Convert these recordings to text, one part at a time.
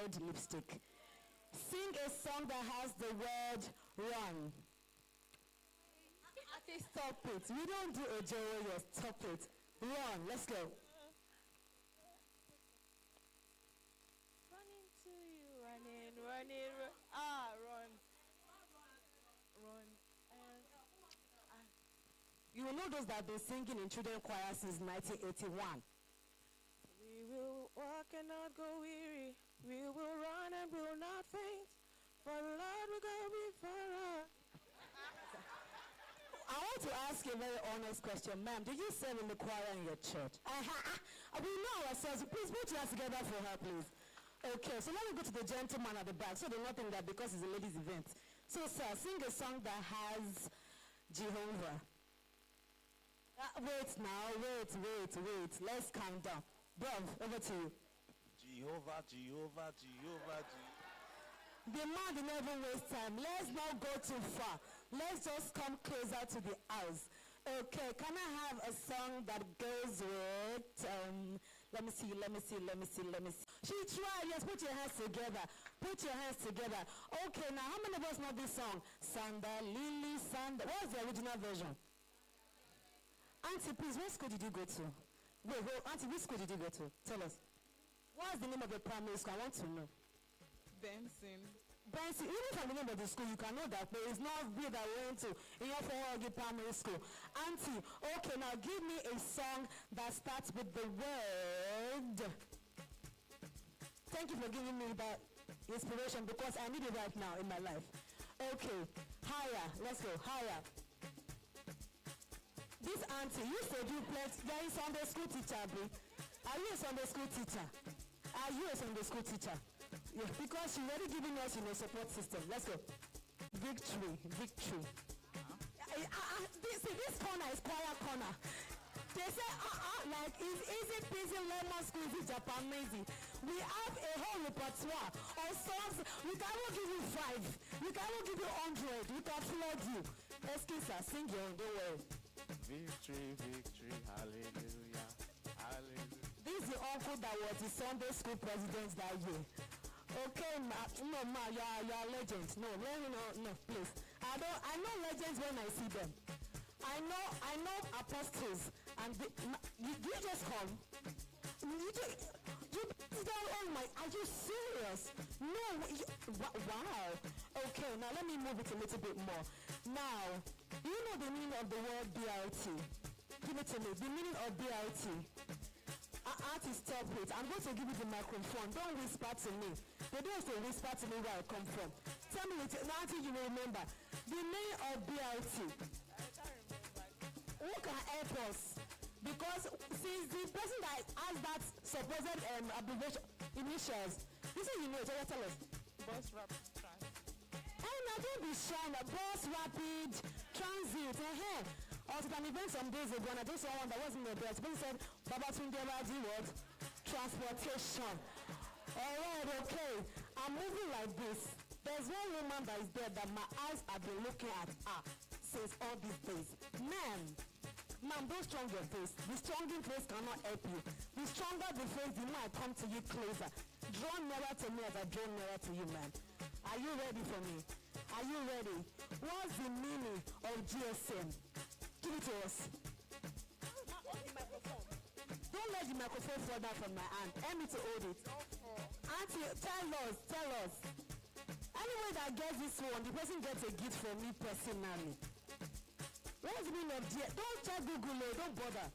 red lipstick. Sing a song that has the word run. Okay, stop it. We don't do a Joe yet. Stop it. Run. Let's go. Running to you, running, run. You will know those that have been singing in children choir since 1981. We will walk and not go weary. We will run and will not faint. For the Lord will go before us. I want to ask you a very honest question. Ma'am, did you serve in the choir in your church? We know ourselves. Please put your hands together for her, please. Okay, so let me go to the gentleman at the back so they're not thinking that because it's a ladies' event. So, sir, sing a song that has Jehovah. Wait now, wait. Let's count down. Bruv, over to you. Jehovah. The man did not even waste time. Let's not go too far. Let's just come closer to the house. Okay, can I have a song that goes with, let me see. She tried, yes, put your hands together. Okay, now how many of us know this song? Sanda, Lily, Sanda. What's the original version? Auntie, please, what school did you go to? Wait, Auntie, which school did you go to? Tell us. What's the name of the primary school? I want to know. Benson. Even from the name of the school, you can know that, but it's not we that went to in your primary school. Auntie, okay, now give me a song that starts with the word. Thank you for giving me that inspiration because I need it right now in my life. Okay, higher. Let's go, higher. This auntie, you said you played, there is Sunday school teacher, Bri. Are you a Sunday school teacher? Yeah, because she's already giving us support system. Let's go. Victory. This corner is choir corner. They say, like, it's easy peasy lemon squeezy Japanese. We have a whole repertoire of songs. We can even give you 5. We can even give you 100. We can flood you. Excuse us, sing your own, don't worry. Victory, hallelujah. This is the uncle that was the Sunday school president that year. Okay, you are legends. No, please. I know legends when I see them. I know apostles, and you just come. You don't. Oh my! Are you serious? No. Wow. Okay, now let me move it a little bit more. Now, you know the meaning of the word BRT. Give it to me. The meaning of BRT. Artist, stop it. I'm going to give you the microphone. Don't whisper to me. They don't have to whisper to me where I come from. Tell me until you will remember. The meaning of BRT. Who can help us? Because since the person that has that supposed abbreviation initials, this is so tell us. Bus rapid transit. Oh no, don't be shy. Bus rapid transit. Also, an event some days ago, and I just saw one that wasn't the best. But he said, Babatunde Raji what? Transportation. Alright, okay. I'm moving like this. There's one woman that is there that my eyes have been looking at her since all these days. Ma'am, don't strong your face. The strong face cannot help you. The stronger the face, the more I come to you closer. Draw nearer to me as I draw nearer to you, man. Are you ready for me? Are you ready? What's the meaning of GSM? Give it to us. Don't let the microphone fall down from my hand. Help me to hold it. Auntie, tell us. Anyway that gets this one, the person gets a gift from me personally. What's the meaning of GSM? Don't check Google, don't bother.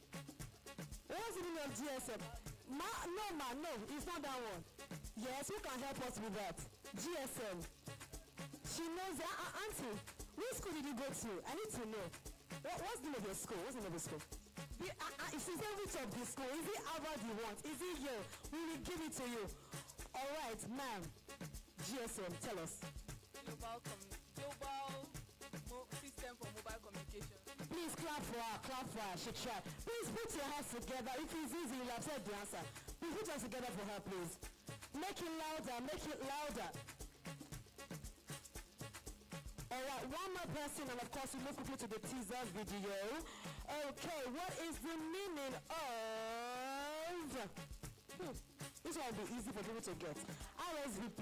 What's the meaning of GSM? No, it's not that one. Yes, who can help us with that? GSM. She knows that. Auntie, which school did you go to? I need to know. What's the name of your school? Is it which of the school? Is it Harvard you want? Is it here? We will give it to you. Alright, ma'am. GSM, tell us. Global system for mobile communication. Please clap for her. She tried. Please put your hands together. If it's easy, you'll have said the answer. Please put your hands together for her, please. Make it louder. Alright, one more person, and of course we move quickly to the teaser video. Okay, what is the meaning of... This one will be easy for people to get. I RSVP.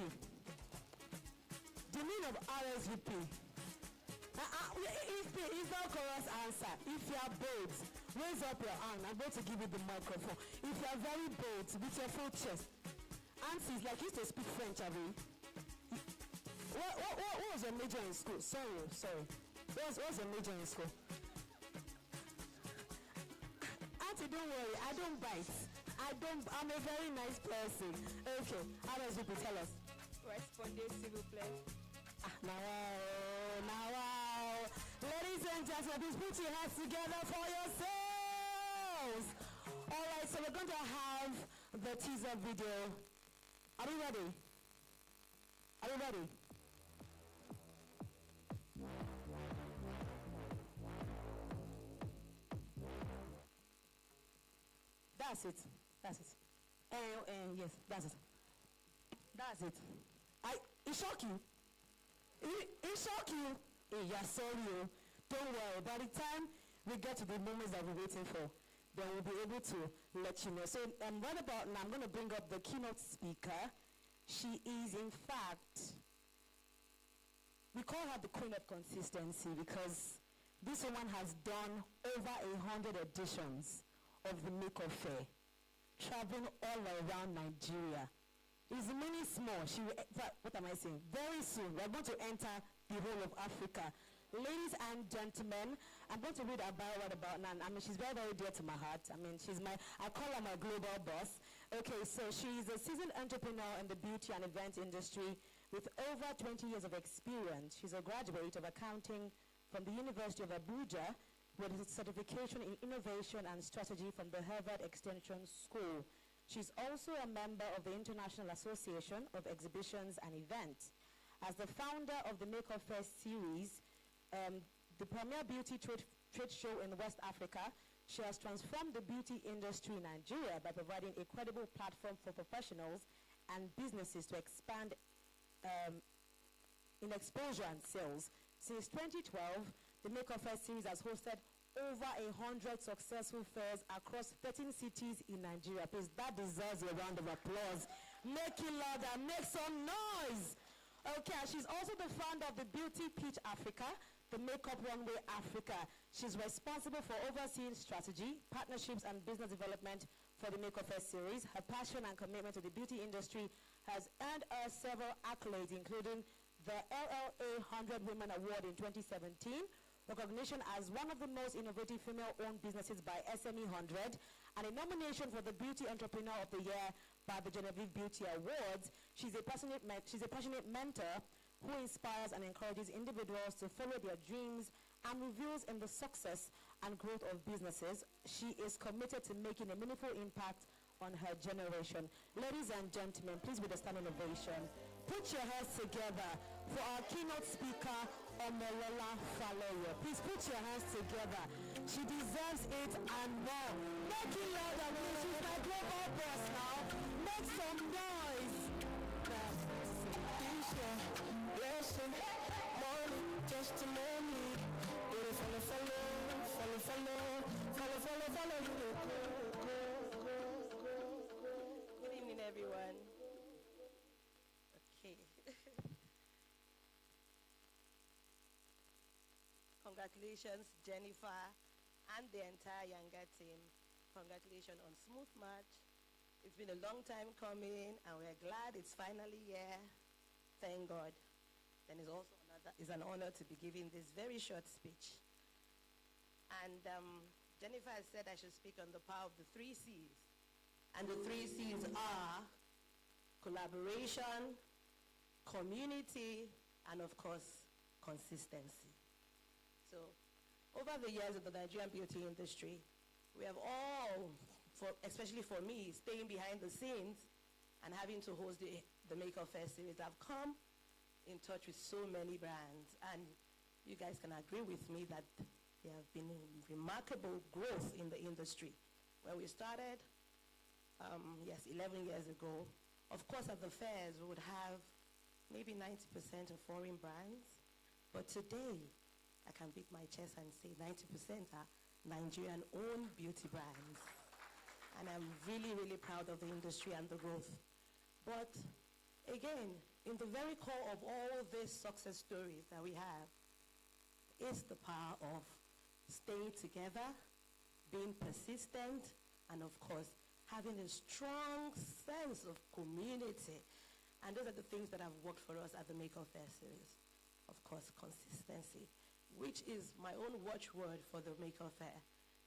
The meaning of RSVP. It's not correct answer. If you are bold, raise up your hand. I'm going to give you the microphone. If you are very bold, with your full chest. Aunties, like you used to speak French, have you? What was your major in school? Sorry. What was your major in school? Auntie, don't worry. I don't bite. I'm a very nice person. Okay, RSVP, tell us. Respondez, s'il vous plaît. Now. Ladies and gentlemen, please put your hands together for yourselves. All right, so we're going to have the teaser video. Are we ready? Are we ready? That's it. Yes, that's it. It shock you? It shock you? Hey, yeah, sorry. Don't worry. By the time we get to the moments that we're waiting for, then we'll be able to let you know. So, right about now, I'm going to bring up the keynote speaker. She is, in fact, we call her the Queen of Consistency because this woman has done over 100 editions of the Makeup Fair, traveling all around Nigeria. It's many small. What am I saying? Very soon, we're going to enter the whole of Africa. Ladies and gentlemen, I'm going to read about right about now. I mean, she's very, very dear to my heart. I mean, I call her my global boss. Okay, so she's a seasoned entrepreneur in the beauty and event industry with over 20 years of experience. She's a graduate of accounting from the University of Abuja with a certification in innovation and strategy from the Harvard Extension School. She's also a member of the International Association of Exhibitions and Events. As the founder of the Makeup Fair series, the premier beauty trade show in West Africa, she has transformed the beauty industry in Nigeria by providing a credible platform for professionals and businesses to expand in exposure and sales. Since 2012, the Makeup Fair series has hosted over 100 successful fairs across 13 cities in Nigeria. Please, that deserves a round of applause. Make it louder, make some noise. Okay, she's also the founder of the Beauty Pitch Africa, the Makeup Runway Africa. She's responsible for overseeing strategy, partnerships, and business development for the Makeup Fair series. Her passion and commitment to the beauty industry has earned her several accolades, including the LLA 100 Women Award in 2017, recognition as one of the most innovative female-owned businesses by SME 100, and a nomination for the Beauty Entrepreneur of the Year by the Genevieve Beauty Awards. She's a passionate mentor who inspires and encourages individuals to follow their dreams and reveals in the success and growth of businesses. She is committed to making a meaningful impact on her generation. Ladies and gentlemen, please with a standing ovation. Put your hands together for our keynote speaker, Omolola Faloyo. Please put your hands together. She deserves it and more. Make it louder, please. She's my global boss now. Make some noise. Blessing, money, testimony. Follow. Good evening, everyone. Okay. Congratulations, Jennifer, and the entire Yanga team. Congratulations on smooth march. It's been a long time coming, and we're glad it's finally here. Thank God. Then it's also an honor to be giving this very short speech. And Jennifer has said I should speak on the power of the 3 C's. And the 3 C's are collaboration, community, and of course, consistency. So, over the years of the Nigerian beauty industry, we have all, especially for me, staying behind the scenes and having to host the Makeup Fair series, I've come in touch with so many brands, and you guys can agree with me that there have been remarkable growth in the industry. When we started, 11 years ago, of course at the fairs we would have maybe 90% of foreign brands, but today I can beat my chest and say 90% are Nigerian-owned beauty brands. And I'm really, really proud of the industry and the growth. But again, in the very core of all these success stories that we have is the power of staying together, being persistent, and of course, having a strong sense of community. And those are the things that have worked for us at the Maker Fair series. Of course, consistency, which is my own watchword for the Maker Fair.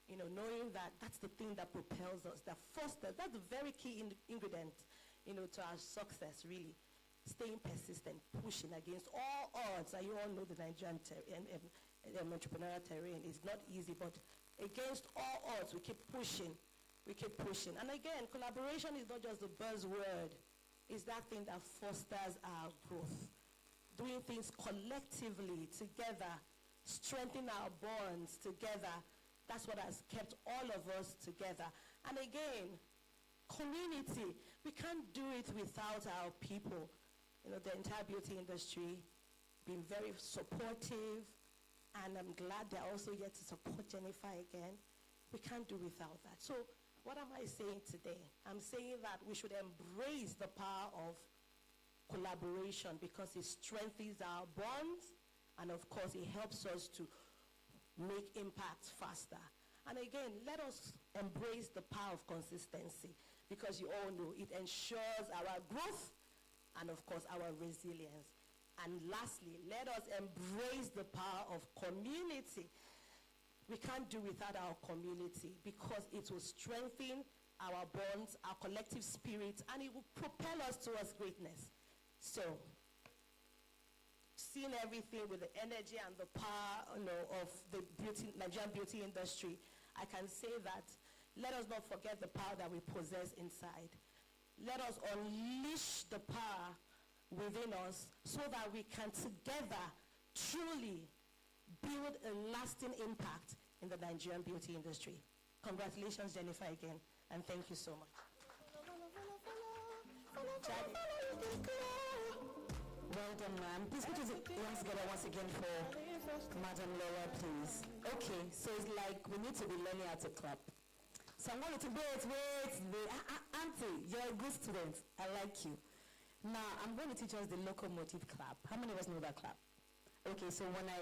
You know, knowing that that's the thing that propels us, that fosters, that's the very key ingredient, you know, to our success, really. Staying persistent, pushing against all odds. And you all know the Nigerian entrepreneurial terrain is not easy, but against all odds, we keep pushing. We keep pushing. And again, collaboration is not just the buzzword. It's that thing that fosters our growth. Doing things collectively, together, strengthening our bonds together. That's what has kept all of us together. And again, community. We can't do it without our people. You know, the entire beauty industry being very supportive, and I'm glad they're also here to support Jennifer again. We can't do without that. So what am I saying today? I'm saying that we should embrace the power of collaboration because it strengthens our bonds, and of course it helps us to make impact faster. And again, let us embrace the power of consistency because you all know it ensures our growth and of course our resilience. And lastly, let us embrace the power of community. We can't do without our community because it will strengthen our bonds, our collective spirit, and it will propel us towards greatness. So, seeing everything with the energy and the power, you know, of the Nigerian beauty industry, I can say that let us not forget the power that we possess inside. Let us unleash the power within us so that we can together truly build a lasting impact in the Nigerian beauty industry. Congratulations, Jennifer, again, and thank you so much. Well done, ma'am. Please put your hands together once again for Madam Laura, please. Okay, so it's like we need to be learning how to clap. So I'm going to wait. Auntie, you're a good student. I like you. Now, I'm going to teach us the locomotive clap. How many of us know that clap? Okay, so when I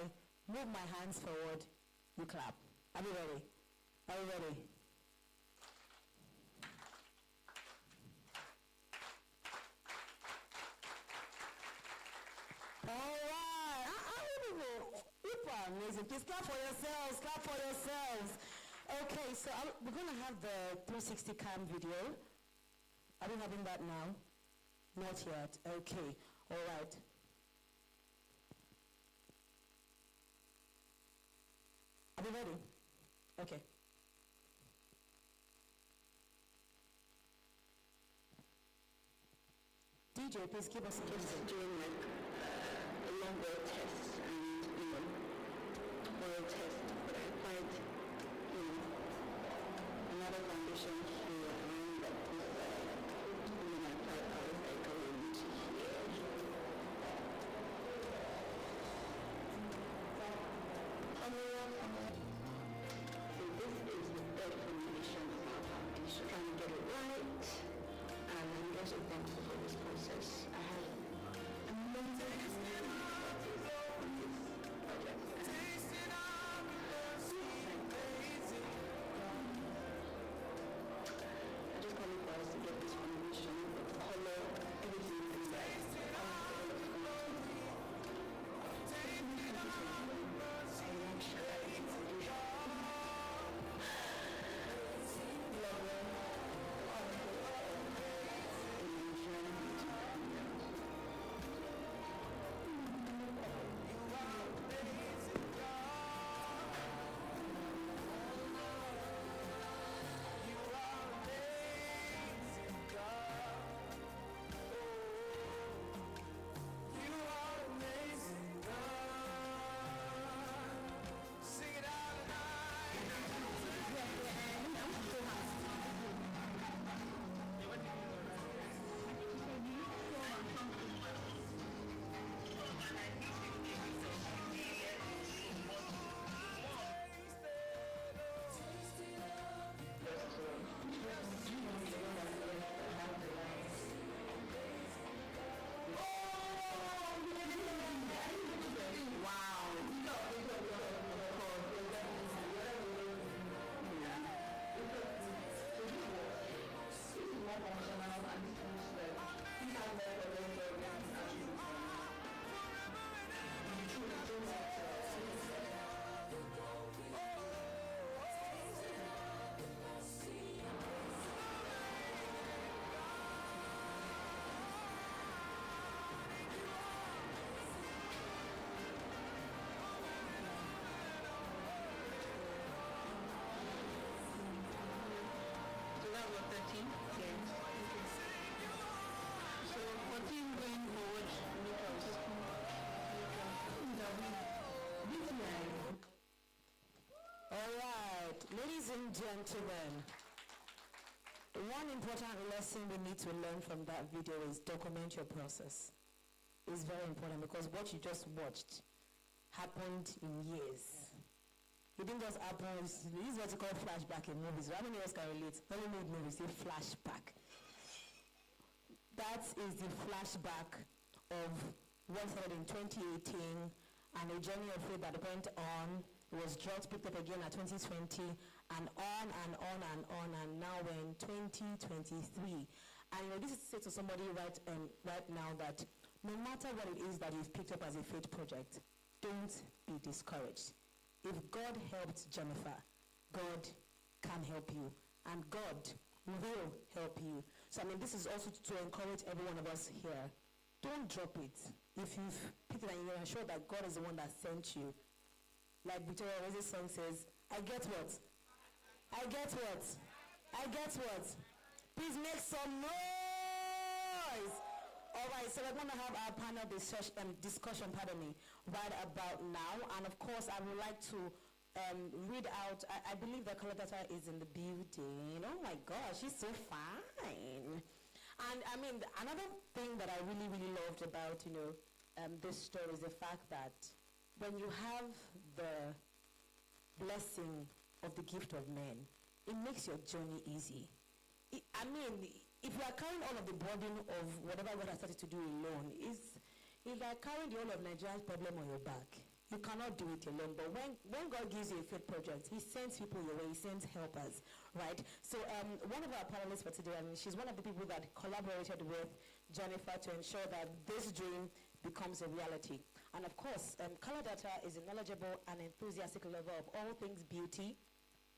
move my hands forward, you clap. Are you ready? Are you ready? All right. People are amazing. Please clap for yourselves. Clap for yourselves. Okay, so we're going to have the 360 cam video. Are we having that now? Not yet. Okay. All right. Are we ready? Okay. DJ, please give us a just doing like a long word test and oral test, but I applied another foundation here around that this side, and then I applied ours like around here. So this is the third formulation of our foundation. Trying to get it right. And I'm also thankful for this process. I have amazing project. team. Yes. So for team going forward, All right, ladies and gentlemen, one important lesson we need to learn from that video is document your process. It's very important because what you just watched happened in years. It didn't just happen. This is what you call flashback in movies. How many of us can relate? Hollywood movies say flashback. That is the flashback of what started in 2018 and a journey of faith that went on. It was drugs picked up again at 2020 and on and on and on, and now we're in 2023. And this is to say to somebody right now that no matter what it is that you've picked up as a faith project, don't be discouraged. If God helped Jennifer, God can help you, and God will help you. So this is also to encourage every one of us here. Don't drop it. If you've picked it and you're sure that God is the one that sent you, like Victoria Rose's song says, I get what? I get what? I get what? Please make some noise. All right, so we're going to have our panel discussion, right about now. And of course, I would like to read out, I believe that color data is in the building. Oh my gosh, she's so fine. And another thing that I really, really loved about, this story is the fact that when you have the blessing of the gift of men, it makes your journey easy. If you are carrying all of the burden of whatever God has started to do alone, it's like carrying the whole of Nigeria's problem on your back. You cannot do it alone. But when God gives you a faith project, He sends people your way. He sends helpers, right? So one of our panelists for today, she's one of the people that collaborated with Jennifer to ensure that this dream becomes a reality. And of course, Color Data is a knowledgeable and enthusiastic lover of all things beauty,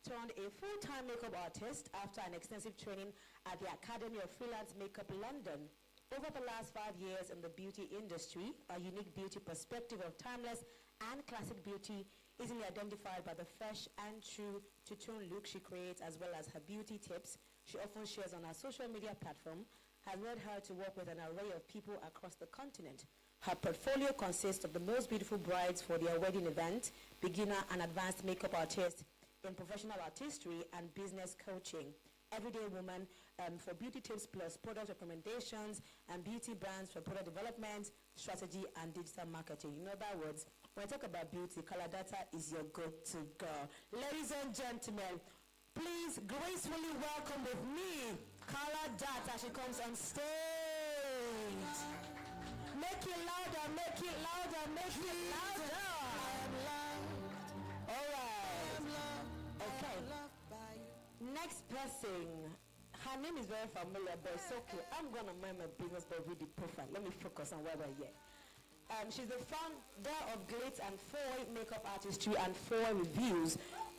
turned a full-time makeup artist after an extensive training at the Academy of Freelance Makeup London. Over the last 5 years in the beauty industry, a unique beauty perspective of timeless and classic beauty easily identified by the fresh and true to-tune look she creates, as well as her beauty tips she often shares on her social media platform, has led her to work with an array of people across the continent. Her portfolio consists of the most beautiful brides for their wedding event, beginner and advanced makeup artists in professional artistry and business coaching, everyday woman for beauty tips plus product recommendations, and beauty brands for product development, strategy, and digital marketing. In other words, when I talk about beauty, Color Data is your go-to girl. Ladies and gentlemen, please gracefully welcome with me Color Data. She comes on stage. Make it louder, make it louder, make it louder. All right. Okay. Next person. Her name is very familiar, but it's okay. I'm going to mind my business by read the profile. Let me focus on why we're here. She's the founder of Glitz and Foy Makeup Artistry and Foy Reviews.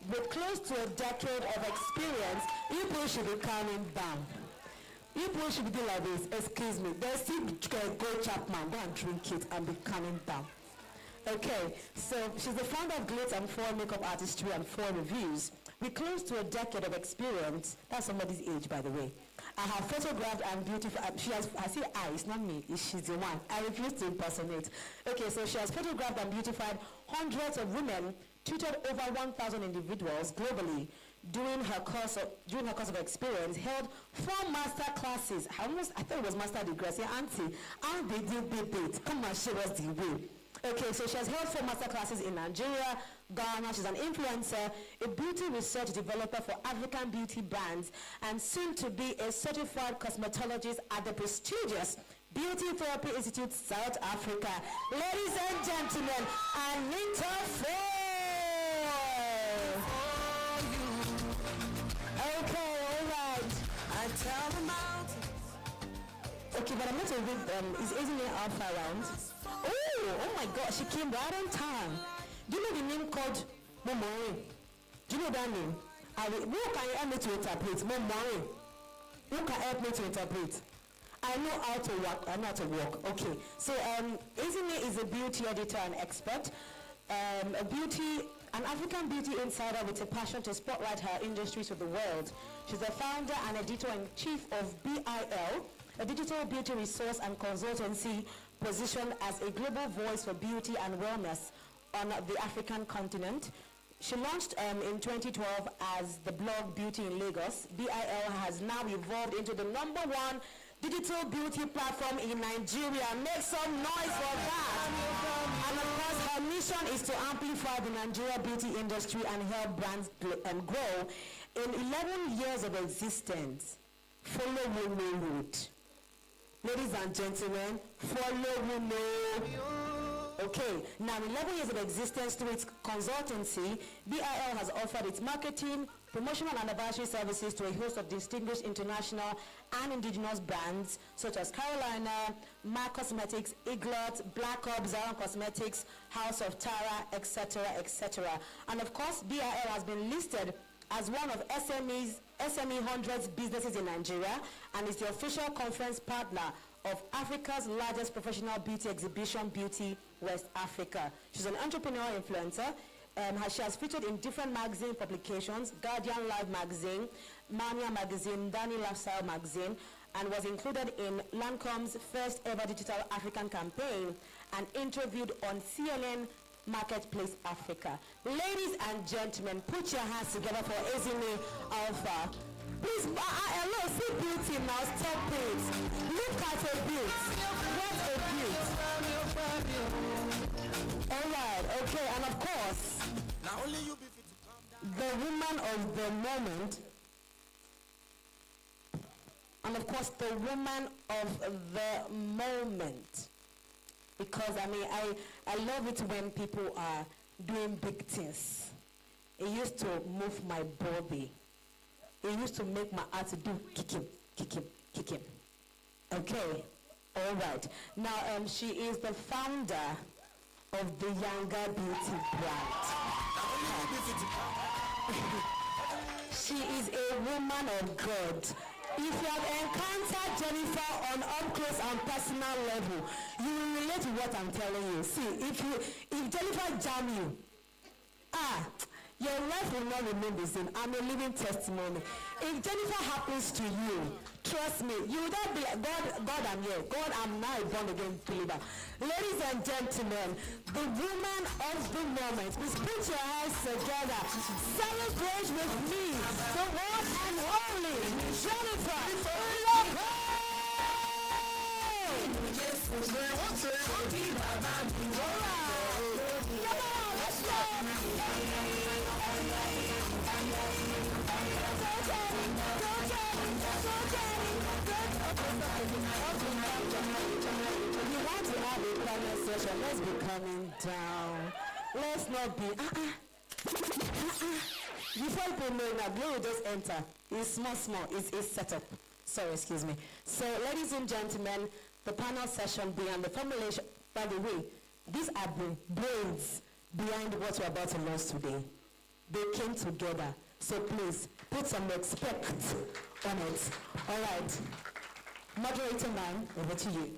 With close to a decade of experience, you people should be calming down. You people should be doing like this. Excuse me. There's still go Chapman. Go and drink it and be calming down. Okay, so she's the founder of Glitz and Foy Makeup Artistry and Foy Reviews. With close to a decade of experience, that's somebody's age, by the way. I have photographed and beautified, I see it's not me, she's the one. I refuse to impersonate. Okay, so she has photographed and beautified hundreds of women, tutored over 1,000 individuals globally. During her course of experience, held 4 master classes. I thought it was master degree. I said, Auntie, and they did it. Come and show us the way. Okay, so she has held 4 master classes in Nigeria, Ghana. She's an influencer, a beauty research developer for African beauty brands, and soon to be a certified cosmetologist at the prestigious Beauty Therapy Institute, South Africa. Ladies and gentlemen, Anita Foy. Okay, all right. I tell the mountains. Okay, but I'm going to read, is Isn't it Alpha around? Oh my God, she came right on time. Do you know the name called Momori? Do you know that name? Who can help me to interpret? Momori. Who can help me to interpret? I know how to work. I know how to work. Okay. So, Isn't is a beauty editor and expert. A beauty An African beauty insider with a passion to spotlight her industries with the world. She's the founder and editor-in-chief of BIL, a digital beauty resource and consultancy positioned as a global voice for beauty and wellness on the African continent. She launched in 2012 as the blog Beauty in Lagos. BIL has now evolved into the #1 digital beauty platform in Nigeria. Make some noise for that. And of course, her mission is to amplify the Nigeria beauty industry and help brands grow. In 11 years of existence, follow Wuno route. Ladies and gentlemen, follow Wuno. Okay, now 11 years of existence through its consultancy, BIL has offered its marketing, promotional and advisory services to a host of distinguished international and indigenous brands such as Carolina, MAC Cosmetics, Iglot, Black Ops, Zaron Cosmetics, House of Tara, etc., etc. And of course, BIL has been listed as one of SME 100's businesses in Nigeria and is the official conference partner of Africa's largest professional beauty exhibition, Beauty West Africa. She's an entrepreneur influencer. She has featured in different magazine publications, Guardian Live magazine, Mania magazine, Danny Lifestyle magazine, and was included in Lancom's first ever digital African campaign and interviewed on CNN Marketplace Africa. Ladies and gentlemen, put your hands together for Ezine Alpha. Please, hello, see beauty now, stop it. Look at a beaut. What a beaut. All right, okay, and of course, Now only you be fit to calm down. the woman of the moment, and of course, the woman of the moment. Because, I mean, I love it when people are doing big things. It used to move my body. It used to make my heart do kick him, kick him, kick him. Okay, all right. Now, she is the founder of the YangaBeauty brand. Now only you be fit to calm down. She is a woman of God. If you have encountered Jennifer on up close and personal level, you will relate to what I'm telling you. See, if Jennifer jam you, your life will not remain the same. I'm a living testimony. If Jennifer happens to you, trust me, you will not be like, God, I'm here. God, I'm now a born again believer. Ladies and gentlemen, the woman of the moment. Please put your hands together. Celebrate with me the one and only Jennifer Lopez. Come on, let's go. You want to have a panel session, let's be coming down. Let's not be, Before people know now, Glory will just enter. It's small, it's set up. Sorry, excuse me. So, ladies and gentlemen, the panel session began the formulation. By the way, these are the brains behind what we're about to launch today. They came together. So please, put some respect on it. All right. Moderator man, over to you.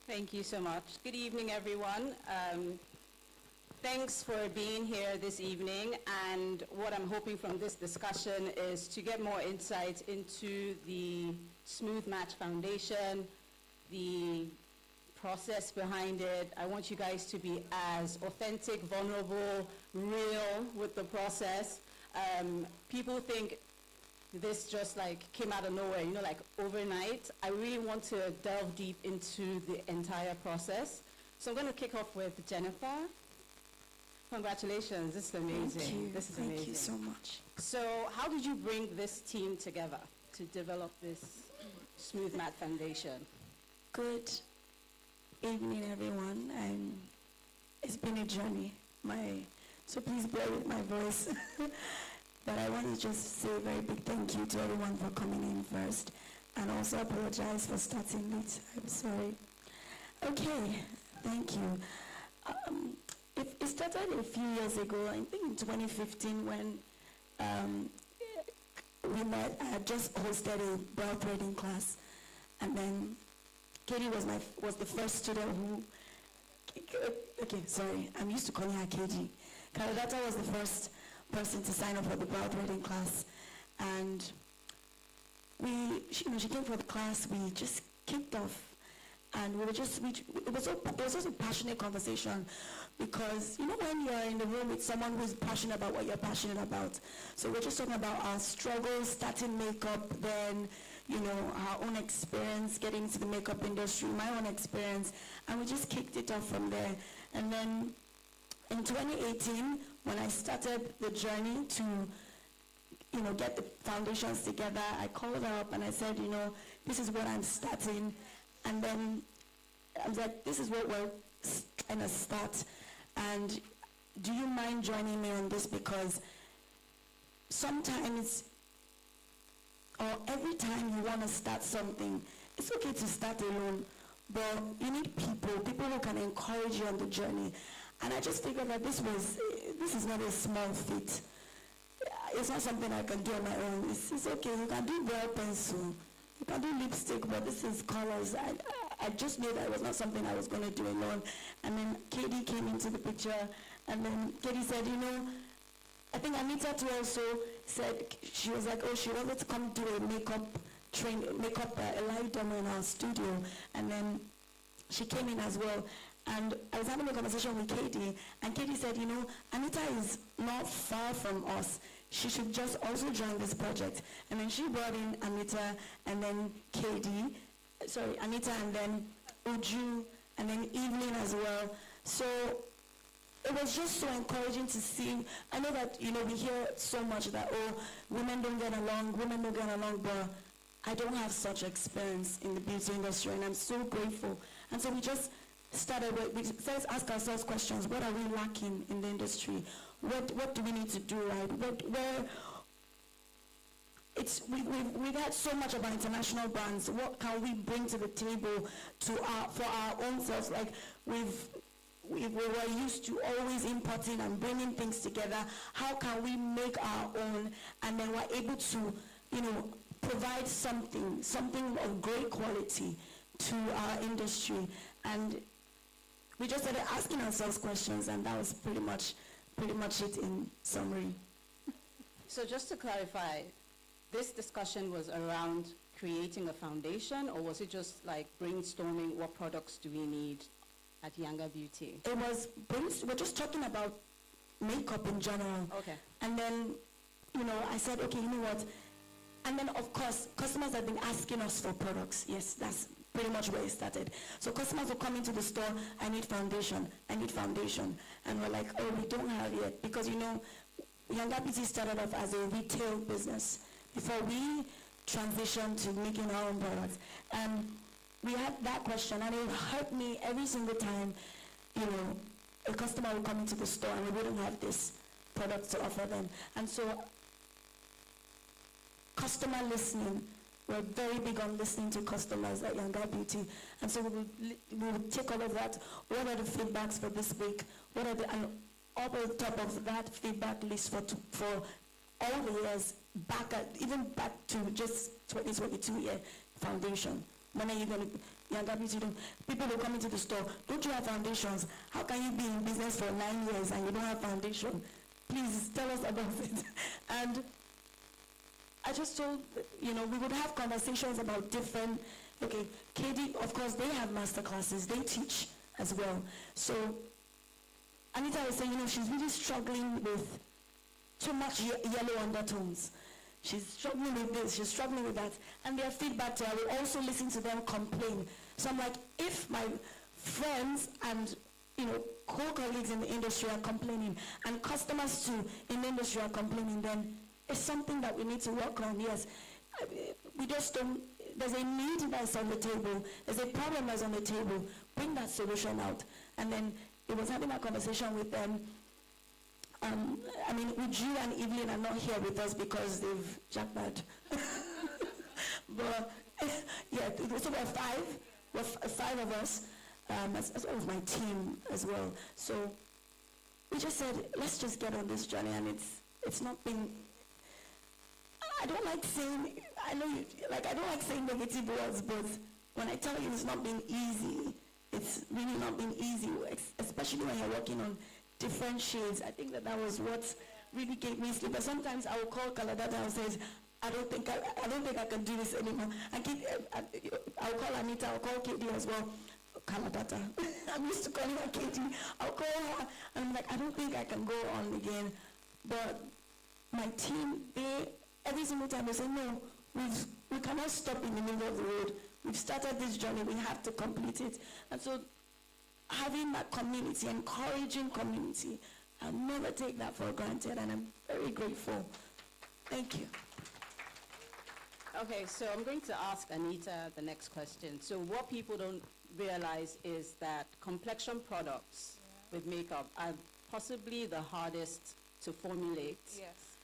Thank you so much. Good evening, everyone. Thanks for being here this evening, and what I'm hoping from this discussion is to get more insight into the Smooth Match Foundation, the process behind it. I want you guys to be as authentic, vulnerable, real with the process. People think this just like came out of nowhere, you know, like overnight. I really want to delve deep into the entire process. So I'm going to kick off with Jennifer. Congratulations, this is amazing. Thank you. This is Thank amazing. you so much. So how did you bring this team together to develop this Smooth Matte Foundation? Good evening, everyone. It's been a journey. So please bear with my voice. But I want to just say a very big thank you to everyone for coming in first, and also apologize for starting late. I'm sorry. Okay, thank you. It started a few years ago, I think in 2015, when we met. I had just hosted a brow threading class, and then Katie was the first student who, okay, sorry, I'm used to calling her KG, Karadata was the first person to sign up for the graduating class, and she came for the class. We just kicked off, and it was also a passionate conversation, because when you're in the room with someone who's passionate about what you're passionate about. So we're just talking about our struggles starting makeup, then our own experience getting into the makeup industry, my own experience, and we just kicked it off from there. And then in 2018, when I started the journey to get the foundations together, I called her up and I said, this is what I'm starting. And then I was like, this is what we're going to start. And do you mind joining me on this? Because sometimes, or every time you want to start something, it's okay to start alone, but you need people who can encourage you on the journey. And I just figured that this is not a small feat. It's not something I can do on my own. It's okay, you can do gel pencil, you can do lipstick, but this is colors. I just knew that it was not something I was going to do alone. And then Katie came into the picture, and then Katie said, I think Anita too also said, she was like, she wanted to come do a a live demo in our studio, and then she came in as well. And I was having a conversation with Katie, and Katie said, Anita is not far from us. She should just also join this project. And then she brought in Anita, and then Anita, and then Uju, and then Evelyn as well. So it was just so encouraging to see. I know that, we hear so much that, women don't get along, but I don't have such experience in the beauty industry, and I'm so grateful. And so we just started let's ask ourselves questions. What are we lacking in the industry? What do we need to do right? We've had so much about international brands. What can we bring to the table for our own selves? Like we were used to always importing and bringing things together. How can we make our own, and then we're able to, provide something of great quality to our industry? And we just started asking ourselves questions, and that was pretty much it in summary. So just to clarify, this discussion was around creating a foundation, or was it just like brainstorming what products do we need at YangaBeauty? It was, we're just talking about makeup in general. Okay. And then, I said, okay, you know what? And then, of course, customers have been asking us for products. Yes, that's pretty much where it started. So customers will come into the store, I need foundation. And we're like, we don't have it. Because, YangaBeauty started off as a retail business before we transitioned to making our own products. And we had that question, and it hurt me every single time, a customer would come into the store and we wouldn't have this product to offer them. And so customer listening, we're very big on listening to customers at YangaBeauty. And so we would take all of that. What are the feedbacks for this week? And all the top of that feedback list for all the years, even back to just 2022 year foundation. When are you going to, YangaBeauty, people will come into the store, don't you have foundations? How can you be in business for 9 years and you don't have foundation? Please tell us about it. And I just told, we would have conversations about different, KD, of course, they have master classes, they teach as well. So Anita was saying, she's really struggling with too much yellow undertones. She's struggling with this, she's struggling with that. And their feedback to her, I will also listen to them complain. So I'm like, if my friends and co-colleagues in the industry are complaining, and customers too in the industry are complaining, then it's something that we need to work on. Yes, we just don't, there's a need that's on the table, there's a problem that's on the table, bring that solution out. And then it was having a conversation with them. Uju and Evelyn are not here with us because they've jackpot. But yeah, so we're five of us, as well as my team as well. So we just said, let's just get on this journey, and it's not been, I don't like saying, I don't like saying negative words, but when I tell you it's not been easy, it's really not been easy, especially when you're working on different shades. I think that was what really gave me sleep. But sometimes I will call Kaladata and say, I don't think I can do this anymore. And I'll call Anita, I'll call Katie as well. Kaladata. I'm used to calling her Katie. I'll call her and I'm like, I don't think I can go on again. But my team, every single time they say, no, we cannot stop in the middle of the road. We've started this journey, we have to complete it. And so having that community, encouraging community, I'll never take that for granted, and I'm very grateful. Thank you. Okay, so I'm going to ask Anita the next question. So what people don't realize is that complexion products with makeup are possibly the hardest to formulate. Yes.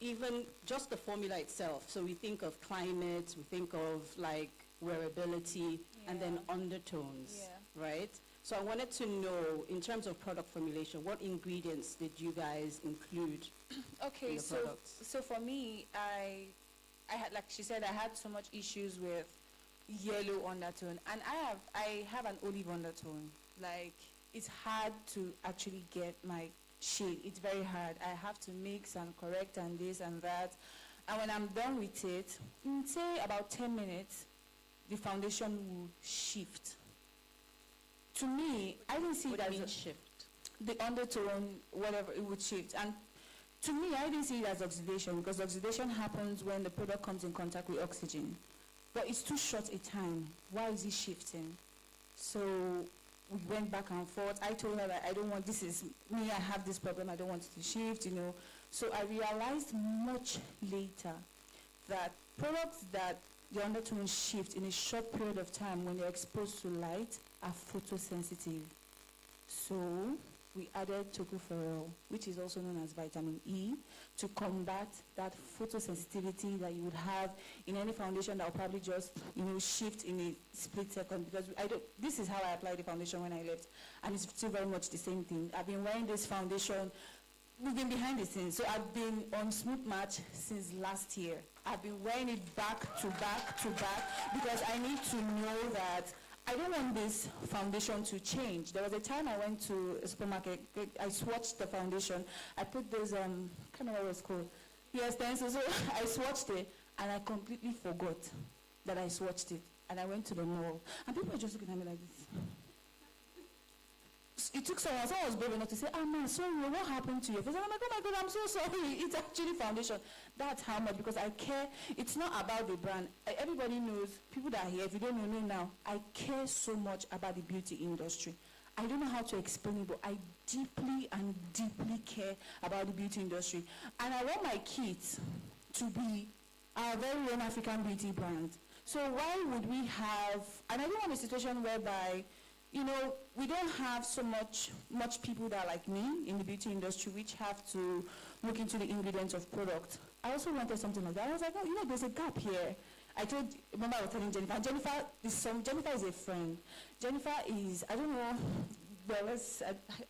Even just the formula itself. So we think of climate, we think of like wearability, and then undertones, right? So I wanted to know, in terms of product formulation, what ingredients did you guys include in Okay, your products? so for me, I had, like she said, I had so much issues with yellow undertone, and I have an olive undertone. Like, it's hard to actually get my shade. It's very hard. I have to mix and correct and this and that. And when I'm done with it, in say about 10 minutes, the foundation will shift. To me, I didn't see What it do you as mean shift? the undertone, whatever, it would shift. And to me, I didn't see it as oxidation, because oxidation happens when the product comes in contact with oxygen. But it's too short a time. Why is it shifting? So we went back and forth. I told her that I don't want, this is me, I have this problem, I don't want it to shift, So I realized much later that products that the undertone shift in a short period of time when they're exposed to light are photosensitive. So we added tocopherol, which is also known as vitamin E, to combat that photosensitivity that you would have in any foundation that will probably just, shift in a split second. Because this is how I applied the foundation when I left, and it's still very much the same thing. I've been wearing this foundation. We've been behind the scenes. So I've been on Smooth Match since last year. I've been wearing it back to back to back because I need to know that I don't want this foundation to change. There was a time I went to a supermarket, I swatched the foundation. I put this, I can't remember what it's called. Yes, then so I swatched it and I completely forgot that I swatched it. And I went to the mall and people were just looking at me like this. It took someone was brave enough to say, man, sorry, what happened to your face? And I'm like, oh my God, I'm so sorry. It's actually foundation. That's how much, because I care. It's not about the brand. Everybody knows, people that are here, if you don't know now, I care so much about the beauty industry. I don't know how to explain it, but I deeply and deeply care about the beauty industry. And I want my kids to be our very own African beauty brand. So why would we have, and I don't want a situation whereby we don't have so much people that are like me in the beauty industry, which have to look into the ingredients of product. I also wanted something like that. I was like, there's a gap here. Remember I was telling Jennifer. Jennifer is a friend. Jennifer is, I don't know,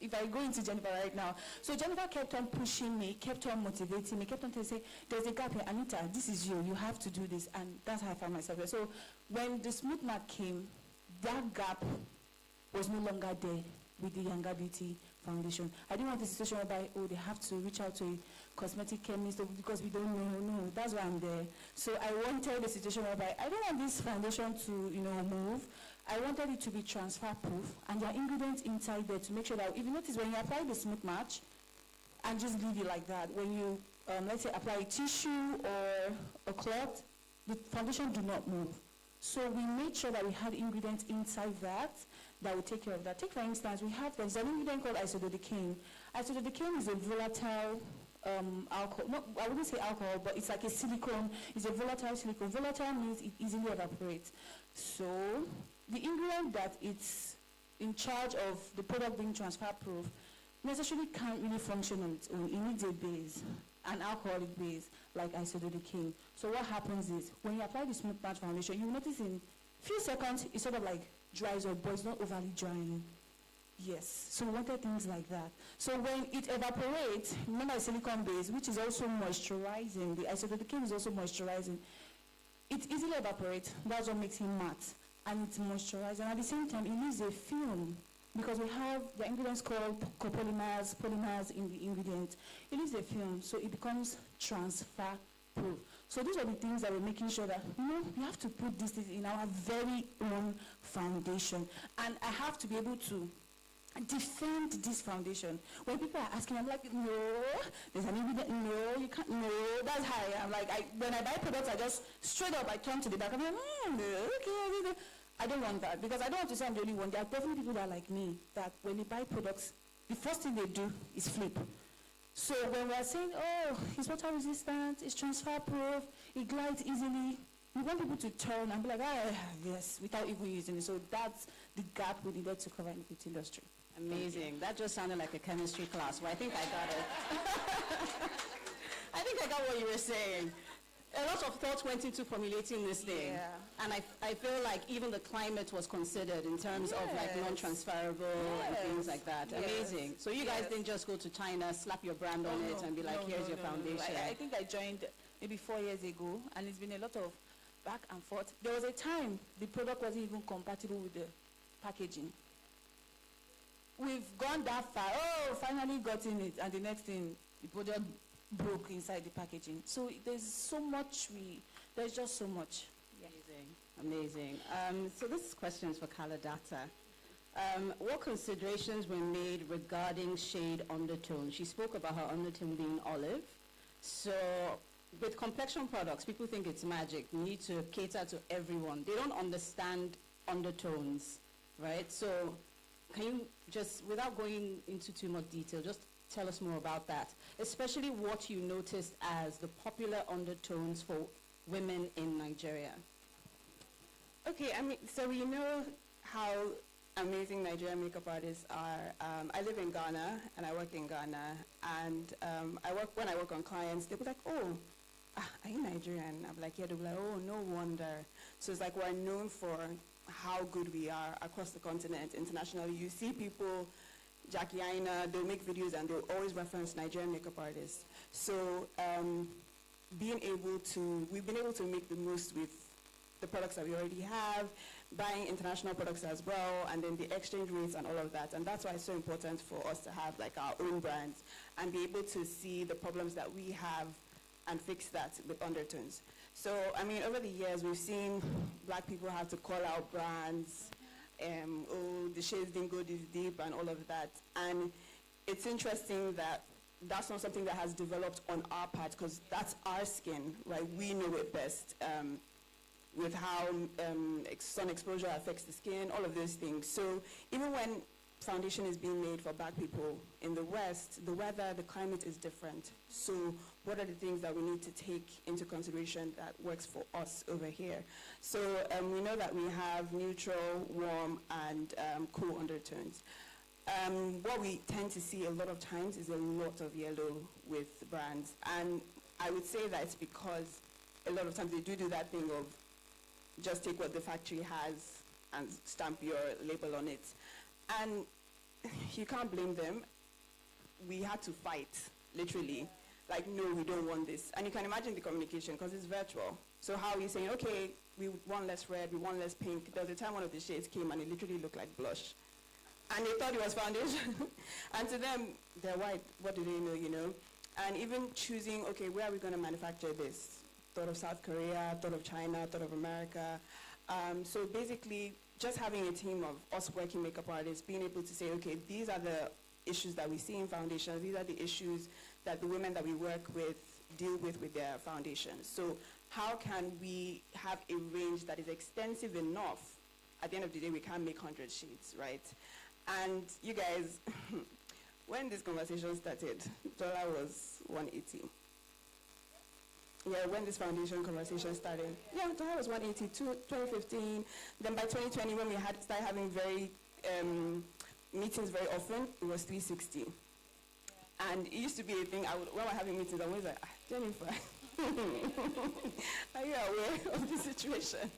if I go into Jennifer right now. So Jennifer kept on pushing me, kept on motivating me, kept on saying, there's a gap here. Anita, this is you have to do this. And that's how I found myself there. So when the Smooth Mat came, that gap was no longer there with the YangaBeauty Foundation. I didn't want a situation whereby, they have to reach out to a cosmetic chemist because we don't know. No, that's why I'm there. So I wanted a situation whereby I don't want this foundation to, move. I wanted it to be transfer proof, and there are ingredients inside there to make sure that, if you notice, when you apply the Smooth Match and just leave it like that, when you, let's say, apply a tissue or a cloth, the foundation do not move. So we made sure that we had ingredients inside that will take care of that. Take, for instance, there's an ingredient called isododecane. Isododecane is a volatile alcohol. No, I wouldn't say alcohol, but it's like a silicone. It's a volatile silicone. Volatile means it easily evaporates. So the ingredient that it's in charge of the product being transfer proof necessarily can't really function on its own. It needs a base, an alcoholic base, like isododecane. So what happens is, when you apply the Smooth Match foundation, you notice in a few seconds, it sort of like dries up, but it's not overly drying. Yes, so we wanted things like that. So when it evaporates, remember the silicone base, which is also moisturizing, the isododecane is also moisturizing. It easily evaporates, that's what makes it matte, and it's moisturizing. At the same time, it leaves a film because we have the ingredients called polymers in the ingredient. It leaves a film, so it becomes transfer proof. So these are the things that we're making sure that, we have to put these things in our very own foundation. And I have to be able to defend this foundation. When people are asking, I'm like, no, there's an ingredient, no, you can't, no, that's how I am. Like, when I buy products, I just, straight up, I turn to the back, I'm like, no, okay, I don't want that, because I don't want to say I'm the only one. There are definitely people that are like me, that when they buy products, the first thing they do is flip. So when we're saying, oh, it's water resistant, it's transfer proof, it glides easily, we want people to turn and be like, yes, without even using it. So that's the gap we needed to cover in the beauty industry. Amazing. That just sounded like a chemistry class, but I think I got it. I think I got what you were saying. A lot of thought went into formulating this thing. Yeah. And I feel like even the climate was considered in terms of like Yes. non-transferable and things like that. Yes. Amazing. So you guys Yes. didn't just go to China, slap your brand on it and be like, here's your foundation. I think I joined maybe 4 years ago, and it's been a lot of back and forth. There was a time the product wasn't even compatible with the packaging. We've gone that far. Oh, finally gotten it, and the next thing, the product broke inside the packaging. So there's so much there's just so much. Yeah. Amazing. So this question is for Color Data. What considerations were made regarding shade undertone? She spoke about her undertone being olive. So with complexion products, people think it's magic. We need to cater to everyone. They don't understand undertones, right? So can you just, without going into too much detail, just tell us more about that, especially what you noticed as the popular undertones for women in Nigeria? Okay, so we know how amazing Nigerian makeup artists are. I live in Ghana and I work in Ghana, and when I work on clients, they'll be like, oh, are you Nigerian? I'm like, yeah. They'll be like, oh, no wonder. So it's like we're known for how good we are across the continent, internationally. You see people, Jackie Aina, they'll make videos and they'll always reference Nigerian makeup artists. So we've been able to make the most with the products that we already have, buying international products as well, and then the exchange rates and all of that. And that's why it's so important for us to have like our own brands and be able to see the problems that we have and fix that with undertones. So, over the years, we've seen black people have to call out brands, oh, the shades didn't go this deep and all of that. And it's interesting that that's not something that has developed on our part, because that's our skin, right? We know it best with how sun exposure affects the skin, all of those things. So even when foundation is being made for black people in the West, the weather, the climate is different. So what are the things that we need to take into consideration that works for us over here? So we know that we have neutral, warm, and cool undertones. What we tend to see a lot of times is a lot of yellow with brands. And I would say that it's because a lot of times they do that thing of just take what the factory has and stamp your label on it. And you can't blame them. We had to fight, literally. Like, no, we don't want this. And you can imagine the communication, because it's virtual. So how are you saying, okay, we want less red, we want less pink. There was a time one of the shades came and it literally looked like blush. And they thought it was foundation. And to them, they're white. What do they know, And even choosing, okay, where are we going to manufacture this? Thought of South Korea, thought of China, thought of America. So basically, just having a team of us working makeup artists, being able to say, okay, these are the issues that we see in foundations, these are the issues that the women that we work with deal with their foundations. So how can we have a range that is extensive enough? At the end of the day, we can't make 100 shades, right? And you guys, when this conversation started, dollar was 180. Yeah, when this foundation conversation started. Yeah, dollar was 180, 2015. Then by 2020, when we started having meetings very often, it was 360. And it used to be a thing, when we're having meetings, I'm always like, Jennifer, are you aware of the situation?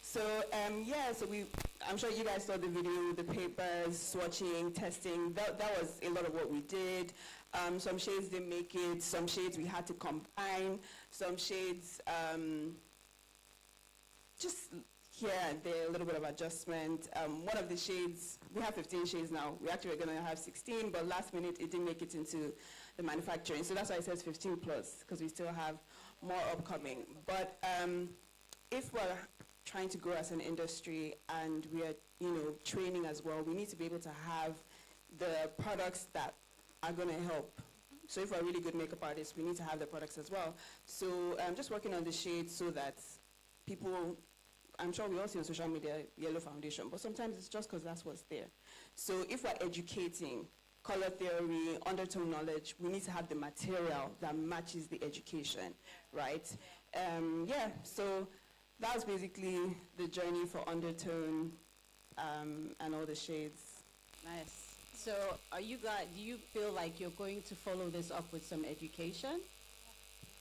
So, I'm sure you guys saw the video, the papers, swatching, testing. That was a lot of what we did. Some shades didn't make it. Some shades we had to combine. Some shades, just here and there, a little bit of adjustment. One of the shades we have 15 shades now. We actually were going to have 16, but last minute it didn't make it into the manufacturing. So that's why it says 15 plus, because we still have more upcoming. But if we're trying to grow as an industry and we are, training as well, we need to be able to have the products that are going to help. So if we're really good makeup artists, we need to have the products as well. So just working on the shades so that people, I'm sure we all see on social media yellow foundation, but sometimes it's just because that's what's there. So if we're educating color theory, undertone knowledge, we need to have the material that matches the education, right? So that's basically the journey for undertone and all the shades. Nice. So do you feel like you're going to follow this up with some education?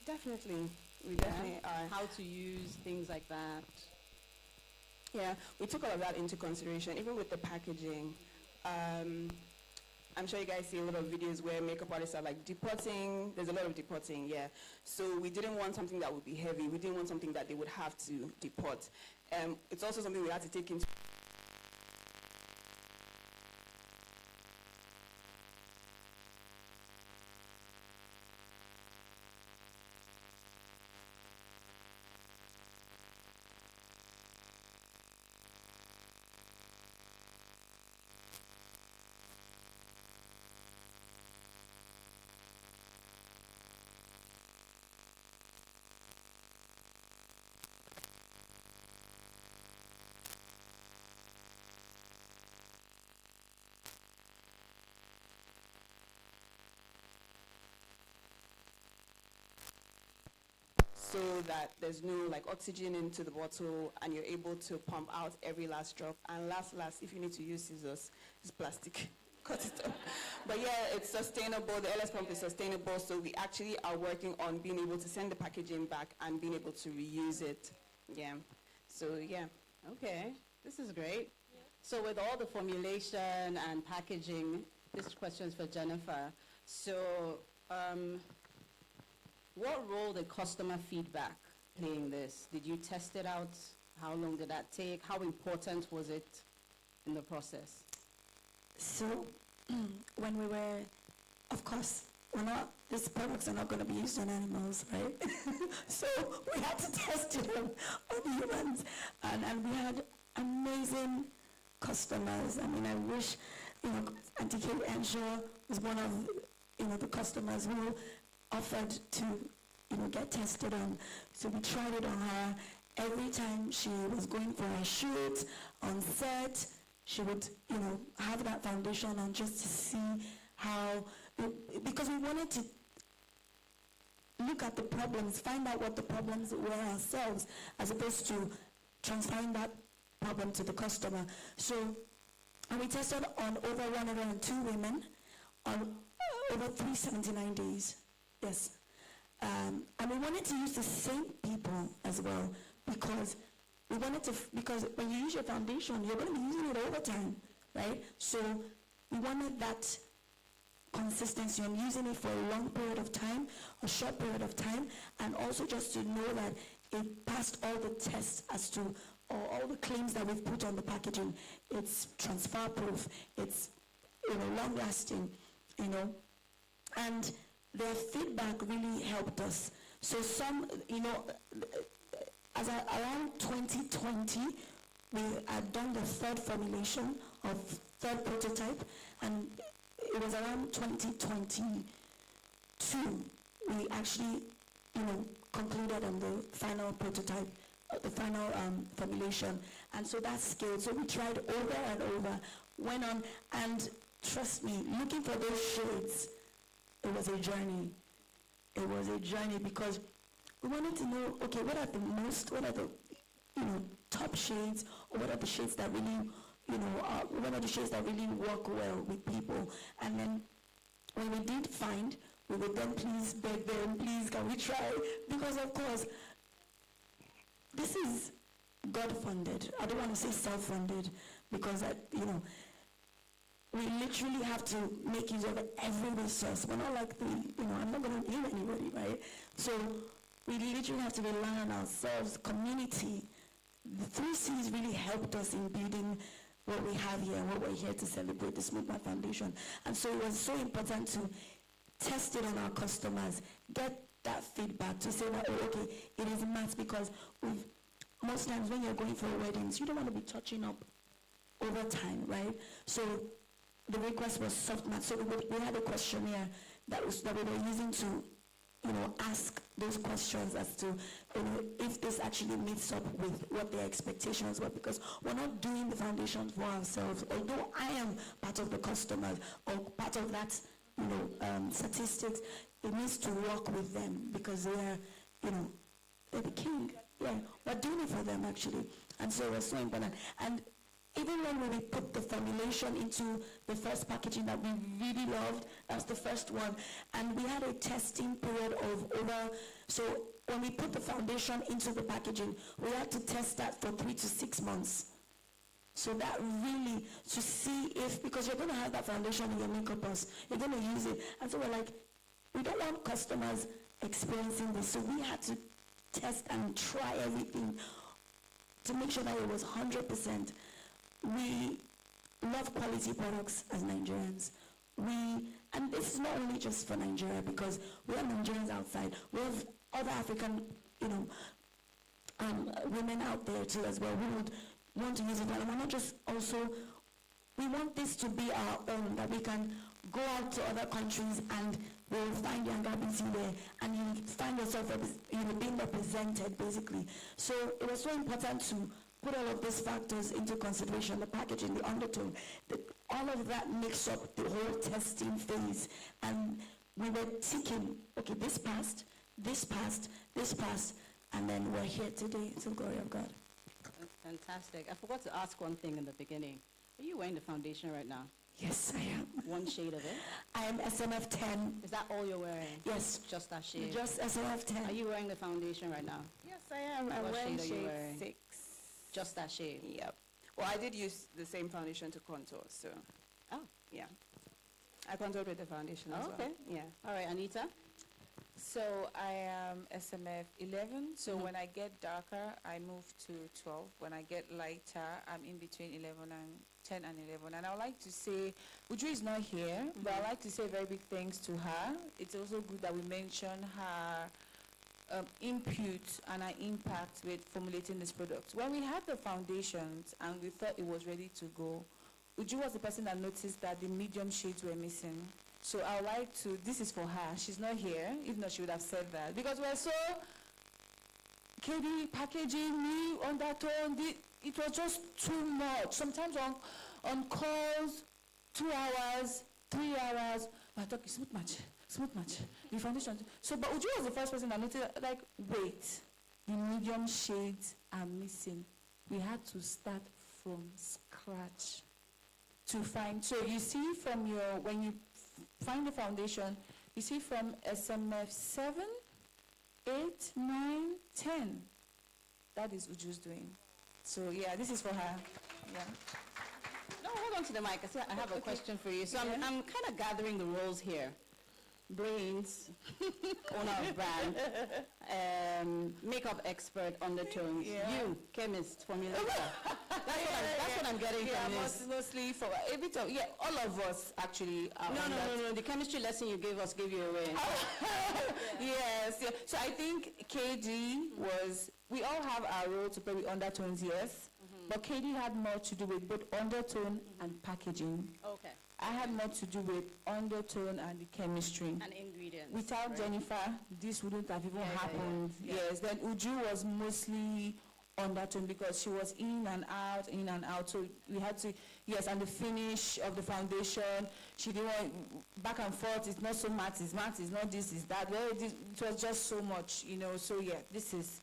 Definitely. We definitely are. How to use things like that. Yeah, we took all of that into consideration, even with the packaging. I'm sure you guys see a lot of videos where makeup artists are like depotting. There's a lot of depotting, yeah. So we didn't want something that would be heavy. We didn't want something that they would have to depot. It's also something we had to take into so that there's no like oxygen into the bottle and you're able to pump out every last drop. And last, if you need to use scissors, it's plastic. Cut it off. But yeah, it's sustainable. The LS pump is sustainable, so we actually are working on being able to send the packaging back and being able to reuse it. Yeah. So yeah. Okay, this is great. Yeah. So with all the formulation and packaging, this question is for Jennifer. So what role did customer feedback play in this? Did you test it out? How long did that take? How important was it in the process? So when we were, of course, these products are not going to be used on animals, right? So we had to test it on humans, and we had amazing customers. I mean, I wish, Auntie Kate Enshaw was one of, the customers who offered to, get tested on. So we tried it on her. Every time she was going for a shoot on set, she would, have that foundation on just to see how, because we wanted to look at the problems, find out what the problems were ourselves, as opposed to transferring that problem to the customer. So, and we tested on over 102 women on over 379 days. Yes. And we wanted to use the same people as well, because because when you use your foundation, you're going to be using it all the time, right? So we wanted that consistency on using it for a long period of time, a short period of time, and also just to know that it passed all the tests as to all the claims that we've put on the packaging. It's transfer proof, it's long lasting, and their feedback really helped us. So some, around 2020, we had done the third formulation of third prototype, and it was around 2022 we actually, concluded on the final prototype, the final formulation, and so that scaled. So we tried over and over, went on, and trust me, looking for those shades, it was a journey. It was a journey because we wanted to know, okay, what are the top shades, or what are the shades that really, what are the shades that really work well with people. And then when we did find, we would then please beg them, please can we try? Because of course, this is God-funded. I don't want to say self-funded, because we literally have to make use of every resource. We're not like I'm not going to name anybody, right? So we literally have to rely on ourselves, community. The 3 C's really helped us in building what we have here and what we're here to celebrate, the Smooth Matte Foundation. And so it was so important to test it on our customers, get that feedback to say that, oh, okay, it is matte, because most times when you're going for weddings, you don't want to be touching up over time, right? So the request was soft matte. So we had a questionnaire that we were using to, ask those questions as to, if this actually meets up with what their expectations were, because we're not doing the foundation for ourselves, although I am part of the customers or part of that, statistics. It needs to work with them because they're the king. Yeah, we're doing it for them actually, and so it was so important. And even when we put the formulation into the first packaging that we really loved, that was the first one, and we had a testing period of so when we put the foundation into the packaging, we had to test that for 3 to 6 months. So that really, to see if, because you're going to have that foundation in your makeup box, you're going to use it. And so we're like, we don't want customers experiencing this. So we had to test and try everything to make sure that it was 100%. We love quality products as Nigerians. And this is not only just for Nigeria, because we have Nigerians outside. We have other African, women out there too as well. We would want to use it, and we're not just also, we want this to be our own, that we can go out to other countries and we'll find YangaBeauty there, and you find yourself being represented basically. So it was so important to put all of these factors into consideration, the packaging, the undertone, all of that makes up the whole testing phase. And we were ticking, okay, this passed, and then we're here today, to the glory of God. That's fantastic. I forgot to ask one thing in the beginning. Are you wearing the foundation right now? Yes, I am. One shade of it? I am SMF 10. Is that all you're wearing? Yes. Just that shade? Just SMF 10. Are you wearing the foundation right now? Yes, I am. I'm What wearing shade are you shade wearing? 6. Just that shade? Yep. Well, I did use the same foundation to contour, so Oh, yeah. I contoured with the foundation as okay. well. Yeah. All right, Anita? So I am SMF 11. So when I get darker, I move to 12. When I get lighter, I'm in between 10 and 11. And I would like to say, Uju is not here, but I'd like to say very big thanks to her. It's also good that we mention her input and her impact with formulating this product. When we had the foundations and we thought it was ready to go, Uju was the person that noticed that the medium shades were missing. So I would like to, this is for her. She's not here. If not, she would have said that. Because we're so, KD, packaging, me, undertone, it was just too much. Sometimes on calls, 2 hours, 3 hours, we're talking smooth match, the foundation. So, but Uju was the first person that noticed, like, wait, the medium shades are missing. We had to start from scratch to find. So you see from when you find the foundation, you see from SMF 7, 8, 9, 10. That is Uju's doing. So yeah, this is for her. Yeah. No, hold on to the mic. I have a question for you. So I'm kind of gathering the roles here. Brains, owner of brand, makeup expert, undertones, you, chemist, formulator. That's what I'm getting from this. Mostly for a bit of, all of us actually are No. The chemistry lesson you gave us gave you away. Yes. So I think KD was, we all have our role to play with undertones, yes. But KD had more to do with both undertone and packaging. Okay. I had more to do with undertone and the chemistry. And ingredients. Without right? Jennifer, this wouldn't have even happened. Yeah. Yes, then Uju was mostly undertone because she was in and out. So we had to, and the finish of the foundation, she didn't want back and forth. It's not so matte, it's not this, it's that. Well, it was just so much, So this is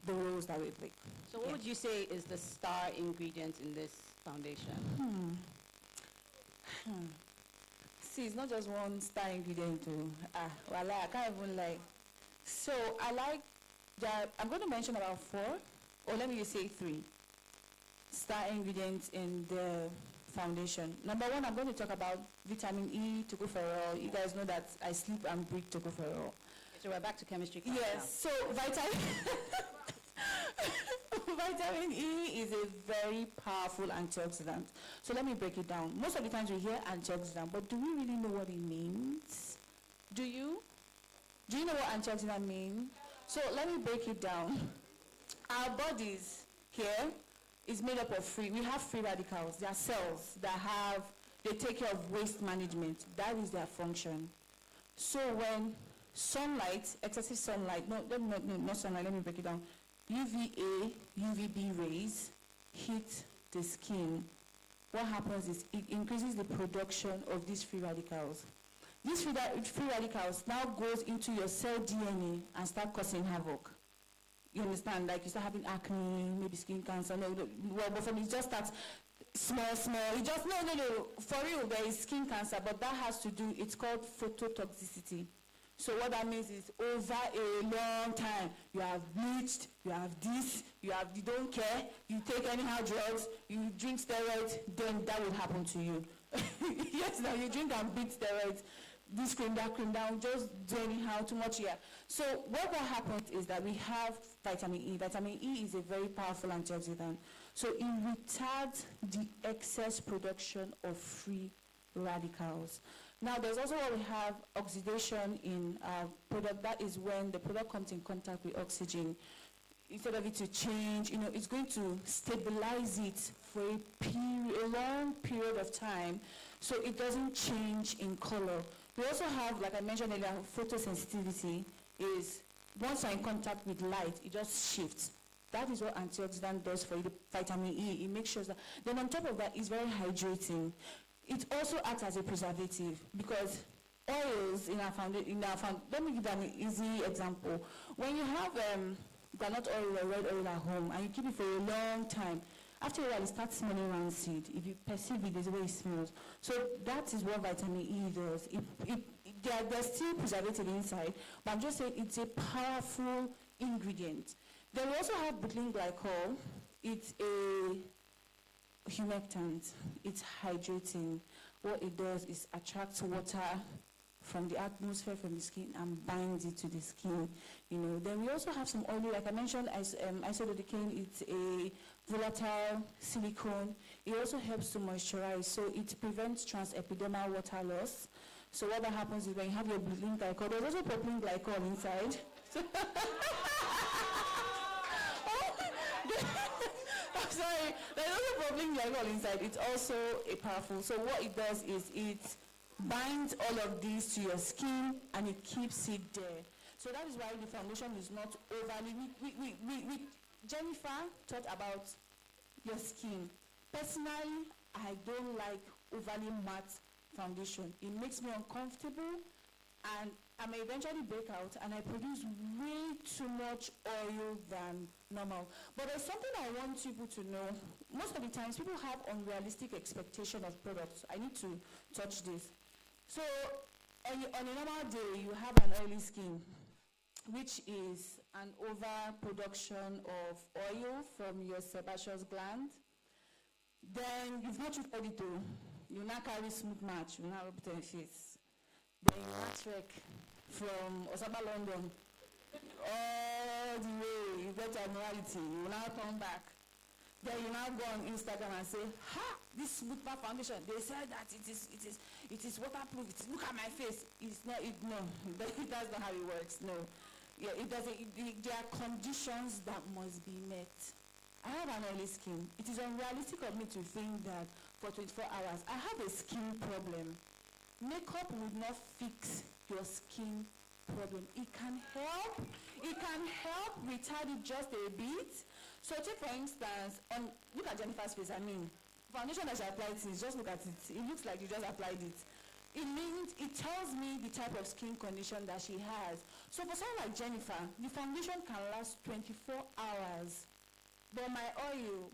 the roles that we play. So what would you say is the star ingredient in this foundation? See, it's not just one star ingredient. I can't even lie. So I like that. I'm going to mention about 4, or let me just say 3 star ingredients in the foundation. Number 1, I'm going to talk about vitamin E, tocopherol. You guys know that I sleep and breathe tocopherol. So we're back to chemistry class now. Yes. So Vitamin E is a very powerful antioxidant. So let me break it down. Most of the times we hear antioxidant, but do we really know what it means? Do you? Do you know what antioxidant means? So let me break it down. Our bodies here is made up of we have free radicals. They are cells that they take care of waste management. That is their function. So when sunlight, excessive sunlight, not sunlight, let me break it down. UVA, UVB rays hit the skin. What happens is it increases the production of these free radicals. These free radicals now goes into your cell DNA and start causing havoc. You understand? Like you start having acne, maybe skin cancer. But for me, it just starts small. It just, no. For real, there is skin cancer, but that has to do, it's called phototoxicity. So what that means is over a long time, you have bleached, you have this, you don't care, you take anyhow drugs, you drink steroids, then that will happen to you. Yes, now you drink and beat steroids, this cream, that cream, down, just do anyhow, too much here. So what happens is that we have vitamin E. Vitamin E is a very powerful antioxidant. So it retards the excess production of free radicals. Now, there's also what we have, oxidation in our product. That is when the product comes in contact with oxygen. Instead of it to change, it's going to stabilize it for a long period of time, so it doesn't change in color. We also have, like I mentioned earlier, photosensitivity is once you're in contact with light, it just shifts. That is what antioxidant does for you, the vitamin E. It makes sure that. Then on top of that, it's very hydrating. It also acts as a preservative because oils in our foundation, let me give an easy example. When you have granite oil or red oil at home and you keep it for a long time, after a while it starts smelling rancid. If you perceive it, there's a way it smells. So that is what vitamin E does. There's still preservative inside, but I'm just saying it's a powerful ingredient. Then we also have butylene glycol. It's a humectant. It's hydrating. What it does is attracts water from the atmosphere, from the skin, and binds it to the skin. Then we also have some oil, like I mentioned, as isododecane. It's a volatile silicone. It also helps to moisturize, so it prevents transepidermal water loss. So what that happens is when you have your butylene glycol, there's also propylene glycol inside. I'm sorry, there's also propylene glycol inside. It's also a powerful. So what it does is it binds all of these to your skin and it keeps it there. So that is why the foundation is not overly. Jennifer taught about your skin. Personally, I don't like overly matte foundation. It makes me uncomfortable and I may eventually break out and I produce way too much oil than normal. But there's something I want people to know. Most of the times people have unrealistic expectation of products. I need to touch this. So on a normal day, you have an oily skin, which is an overproduction of oil from your sebaceous gland. Then you've not treated it too. You now carry smooth match, you now rub it on your face. Then you now trek from Osaba, London, all the way, you get to Admiralty, you now come back. Then you now go on Instagram and say, this smooth matte foundation, they said that it is waterproof, look at my face. It's not, no, that's not how it works, no. Yeah, it doesn't, there are conditions that must be met. I have an oily skin. It is unrealistic of me to think that for 24 hours, I have a skin problem. Makeup would not fix your skin problem. It can help retard it just a bit. So take for instance, look at Jennifer's face, foundation that she applied since, just look at it. It looks like you just applied it. It tells me the type of skin condition that she has. So for someone like Jennifer, the foundation can last 24 hours. But my oil,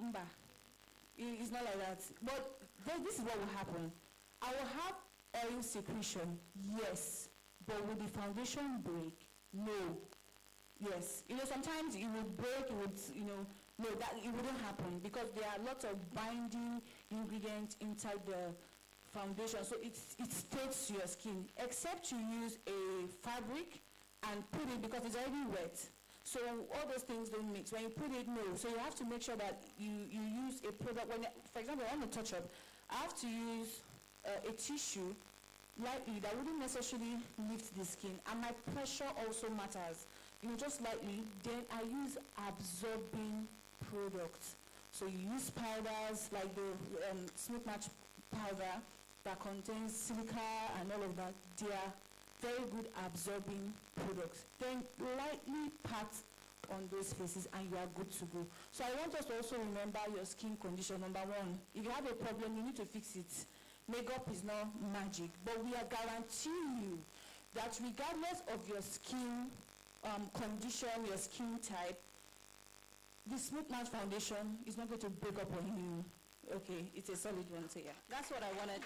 it's not like that. But this is what will happen. I will have oil secretion, yes. But will the foundation break? No. Yes. Sometimes it will break, it would, no, that it wouldn't happen because there are lots of binding ingredients inside the foundation. So it stays to your skin, except you use a fabric and put it because it's already wet. So all those things don't mix. When you put it, no. So you have to make sure that you use a product. For example, on a touch-up, I have to use a tissue lightly that wouldn't necessarily lift the skin. And my pressure also matters. Just lightly. Then I use absorbing products. So you use powders like the Smooth Match powder that contains silica and all of that. They are very good absorbing products. Then lightly pat on those faces and you are good to go. So I want us to also remember your skin condition. Number one, if you have a problem, you need to fix it. Makeup is not magic, but we are guaranteeing you that regardless of your skin condition, your skin type, the Smooth Match foundation is not going to break up on you. Okay, it's a solid one, so yeah. That's what I wanted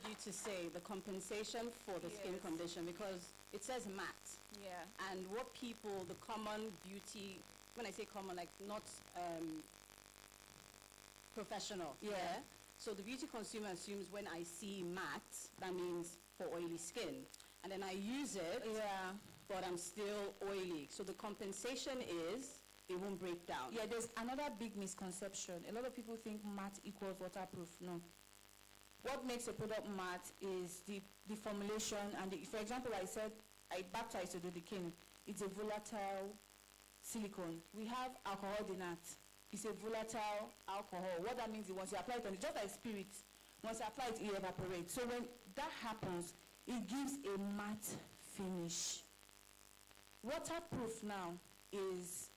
you to say, the compensation for the skin condition, because it says matte. Yeah. And what people, the common beauty, when I say common, like not professional. Yeah. So the beauty consumer assumes when I see matte, that means for oily skin. And then I use it, but I'm still oily. So the compensation is it won't break down. Yeah, there's another big misconception. A lot of people think matte equals waterproof. No. What makes a product matte is the formulation and for example, I said I baptized isododecane. It's a volatile silicone. We have alcohol denat. It's a volatile alcohol. What that means is once you apply it on it, just like spirit, once you apply it, it evaporates. So when that happens, it gives a matte finish. Waterproof now is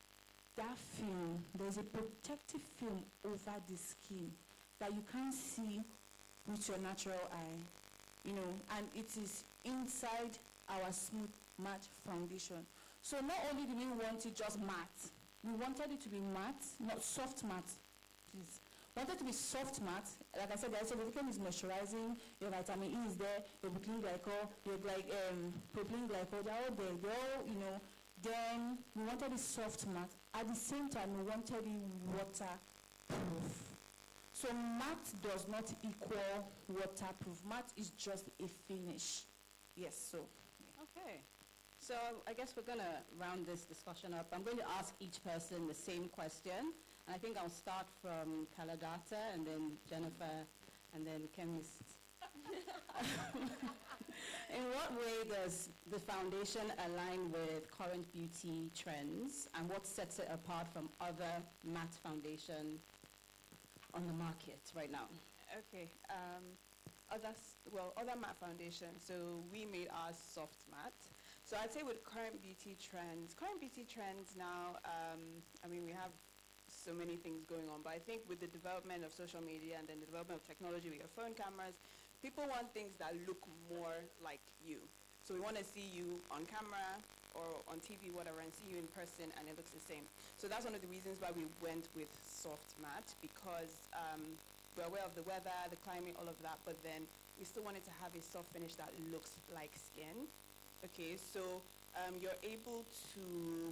that film. There's a protective film over the skin that you can't see with your natural eye, and it is inside our Smooth Match foundation. So not only do we want it just matte, we wanted it to be matte, not soft matte. Please. Wanted to be soft matte. Like I said, the isododecane is moisturizing, your vitamin E is there, your propylene glycol, your propylene glycol, they're all there. They're all, then we wanted it soft matte. At the same time, we wanted it waterproof. So matte does not equal waterproof. Matte is just a finish. Yes, so. Okay. So I guess we're going to round this discussion up. I'm going to ask each person the same question. And I think I'll start from Kaladata and then Jennifer and then Chemist. In what way does the foundation align with current beauty trends and what sets it apart from other matte foundation on the market right now? Okay. Other matte foundation. So we made ours soft matte. So I'd say with current beauty trends now, we have so many things going on, but I think with the development of social media and then the development of technology with your phone cameras, people want things that look more like you. So we want to see you on camera or on TV, whatever, and see you in person and it looks the same. So that's one of the reasons why we went with soft matte, because we're aware of the weather, the climate, all of that, but then we still wanted to have a soft finish that looks like skin. Okay, so you're able to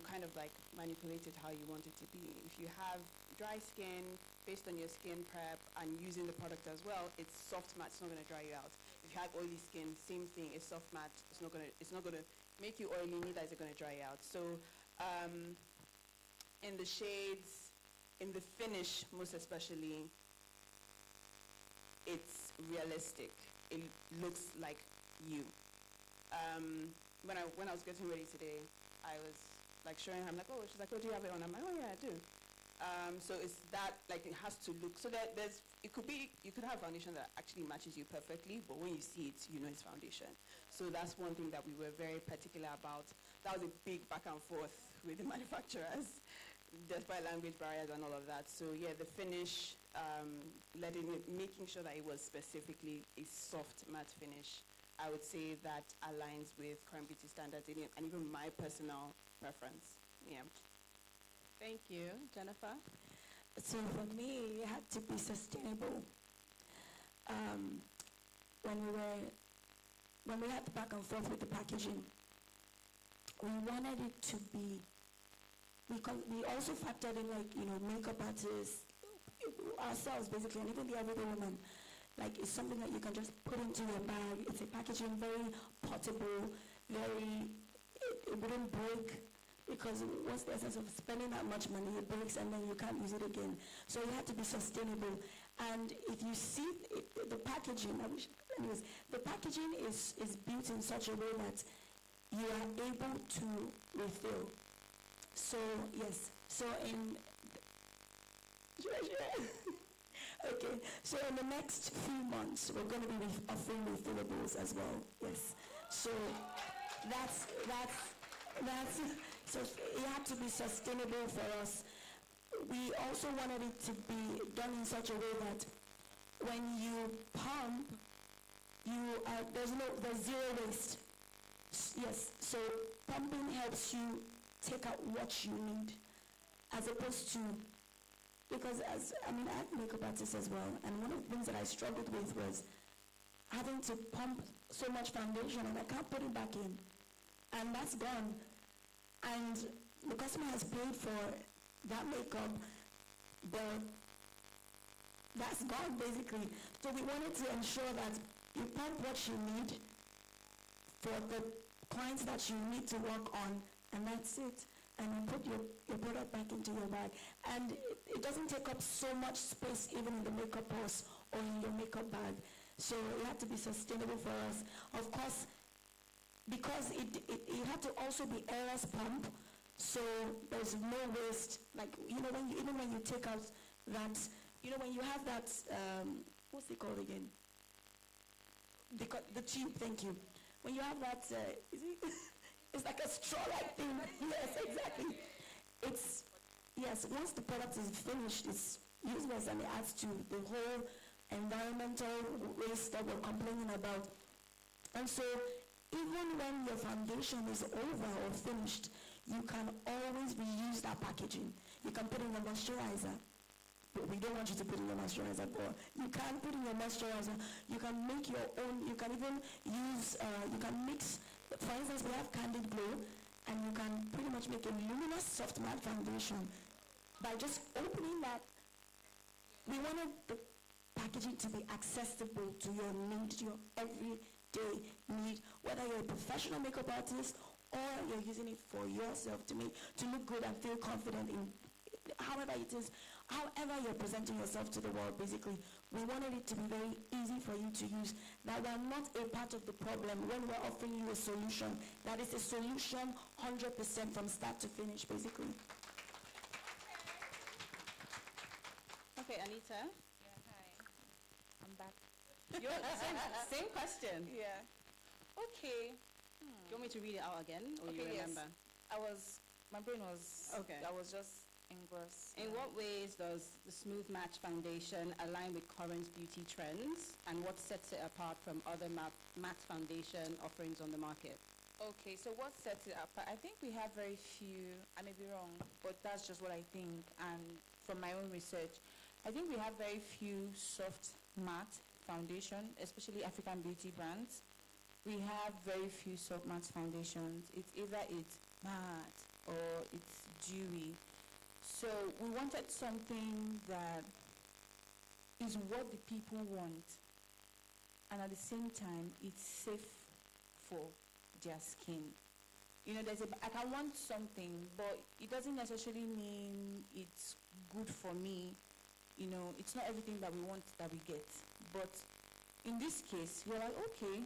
kind of like manipulate it how you want it to be. If you have dry skin, based on your skin prep and using the product as well, it's soft matte, it's not going to dry you out. If you have oily skin, same thing, it's soft matte, it's not going to make you oily, neither is it going to dry you out. So in the shades, in the finish most especially, it's realistic. It looks like you. When I was getting ready today, I was like showing her, I'm like, oh, she's like, oh, do you have it on? I'm like, oh yeah, I do. So it's that, like, it has to look, so that you could have foundation that actually matches you perfectly, but when you see it, you know it's foundation. So that's one thing that we were very particular about. That was a big back and forth with the manufacturers, despite language barriers and all of that. So yeah, the finish, making sure that it was specifically a soft matte finish, I would say that aligns with current beauty standards and even my personal preference. Yeah. Thank you. Jennifer? So for me, it had to be sustainable. When we had the back and forth with the packaging, we wanted it to be, we also factored in makeup artists, ourselves basically, and even the everyday woman. Like, it's something that you can just put into your bag. It's a packaging, very portable, very, it wouldn't break, because what's the essence of spending that much money? It breaks and then you can't use it again. So you have to be sustainable. And if you see the packaging, the packaging is built in such a way that you are able to refill. So yes, so in okay, so in the next few months we're going to be offering refillables as well. Yes, so that's so it had to be sustainable for us. We also wanted it to be done in such a way that when you pump, there's zero waste. Yes, so pumping helps you take out what you need, as opposed to, because I'm a makeup artist as well, and one of the things that I struggled with was having to pump so much foundation and I can't put it back in, and that's gone, and the customer has paid for that makeup, but that's gone basically. So we wanted to ensure that you pump what you need for the clients that you need to work on, and that's it. And you put your product back into your bag. And it doesn't take up so much space even in the makeup purse or in your makeup bag. So it had to be sustainable for us. Of course, because it had to also be airless pump, so there's no waste. Like, even when you take out that, when you have that, what's it called again? The tube, thank you. When you have that, it's like a straw-like thing. Yes, exactly. Once the product is finished, it's useless and it adds to the whole environmental waste that we're complaining about. And so, even when your foundation is over or finished, you can always reuse that packaging. You can put in a moisturizer. But we don't want you to put in your moisturizer, but you can put in your moisturizer. You can make your own, you can even use, you can mix, for instance, we have Candid Glow, and you can pretty much make a luminous soft matte foundation by just opening that. We wanted the packaging to be accessible to your need, your everyday need, whether you're a professional makeup artist or you're using it for yourself to look good and feel confident in however it is, however you're presenting yourself to the world, basically. We wanted it to be very easy for you to use, that we're not a part of the problem when we're offering you a solution. That is a solution 100% from start to finish, basically. Okay, Anita, Yeah, hi. I'm back. same question. Yeah. Okay. Do you want me to read it out again, or you Okay, yes. remember? My brain was, Okay. I was just engrossed. In what ways does the Smooth Match Foundation align with current beauty trends, and what sets it apart from other matte foundation offerings on the market? Okay, so what sets it apart? I think we have very few, I may be wrong, but that's just what I think, and from my own research, I think we have very few soft matte foundation, especially African beauty brands. We have very few soft matte foundations. It's either it's matte or it's dewy. So we wanted something that is what the people want, and at the same time, it's safe for their skin. I can want something, but it doesn't necessarily mean it's good for me. It's not everything that we want that we get. But in this case, we're like, okay,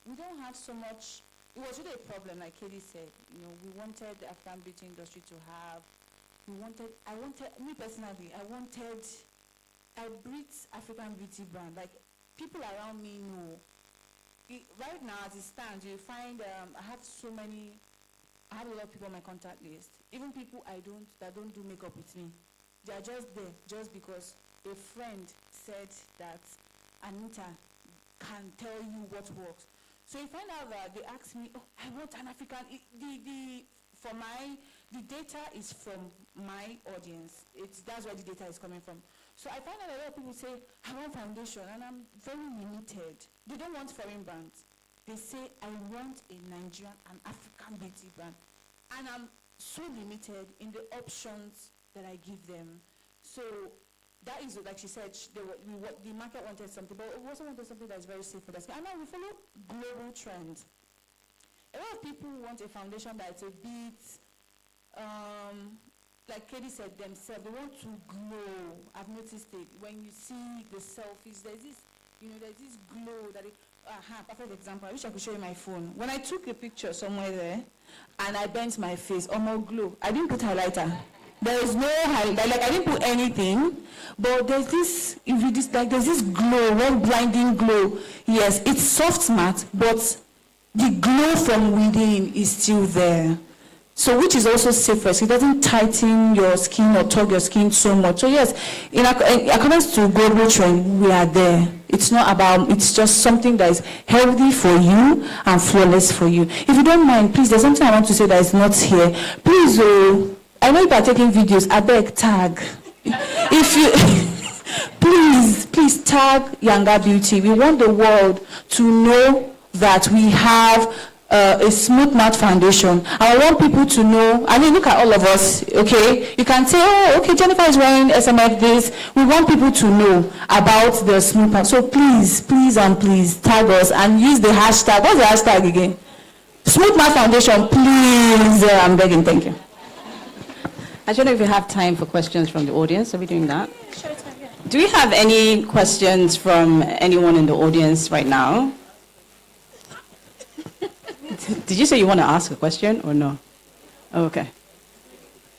we don't have so much. It was really a problem, like Katie said. We wanted the African beauty industry to have. Me personally, I breathe African beauty brand. Like, people around me know. Right now, as it stands, you find, I have a lot of people on my contact list. Even people that don't do makeup with me. They are just there, just because a friend said that Anita can tell you what works. So you find out that they ask me, I want an African, the data is from my audience. That's where the data is coming from. So I find out a lot of people say, I want foundation, and I'm very limited. They don't want foreign brands. They say, I want a Nigerian, an African beauty brand. And I'm so limited in the options that I give them. So that is, like she said, the market wanted something, but we also wanted something that's very safe for the skin. And now we follow global trends. a lot of people want a foundation that's a bit, like Katie said themselves, they want to glow. I've noticed it. When you see the selfies, there's this glow that it, perfect example. I wish I could show you my phone. When I took a picture somewhere there, and I bent my face, almost glow. I didn't put highlighter. There is no highlight, like I didn't put anything, but there's this, there's this glow, one blinding glow. Yes, it's soft matte, but the glow from within is still there. So which is also safest. It doesn't tighten your skin or tug your skin so much. So yes, in accordance to global trend, we are there. It's not about, it's just something that is healthy for you and flawless for you. If you don't mind, please, there's something I want to say that is not here. Please, I know you are taking videos, I beg, tag. If you, please tag YangaBeauty. We want the world to know that we have a smooth matte foundation. I want people to know, I mean, look at all of us, okay? You can say, oh, okay, Jennifer is wearing SMF this. We want people to know about the smooth matte. So please tag us and use the hashtag. What's the hashtag again? Smooth matte foundation, please. I'm begging, thank you. I don't know if we have time for questions from the audience. Are we doing that? Sure, it's fine, yeah. Do we have any questions from anyone in the audience right now? Did you say you want to ask a question or no? Oh, okay.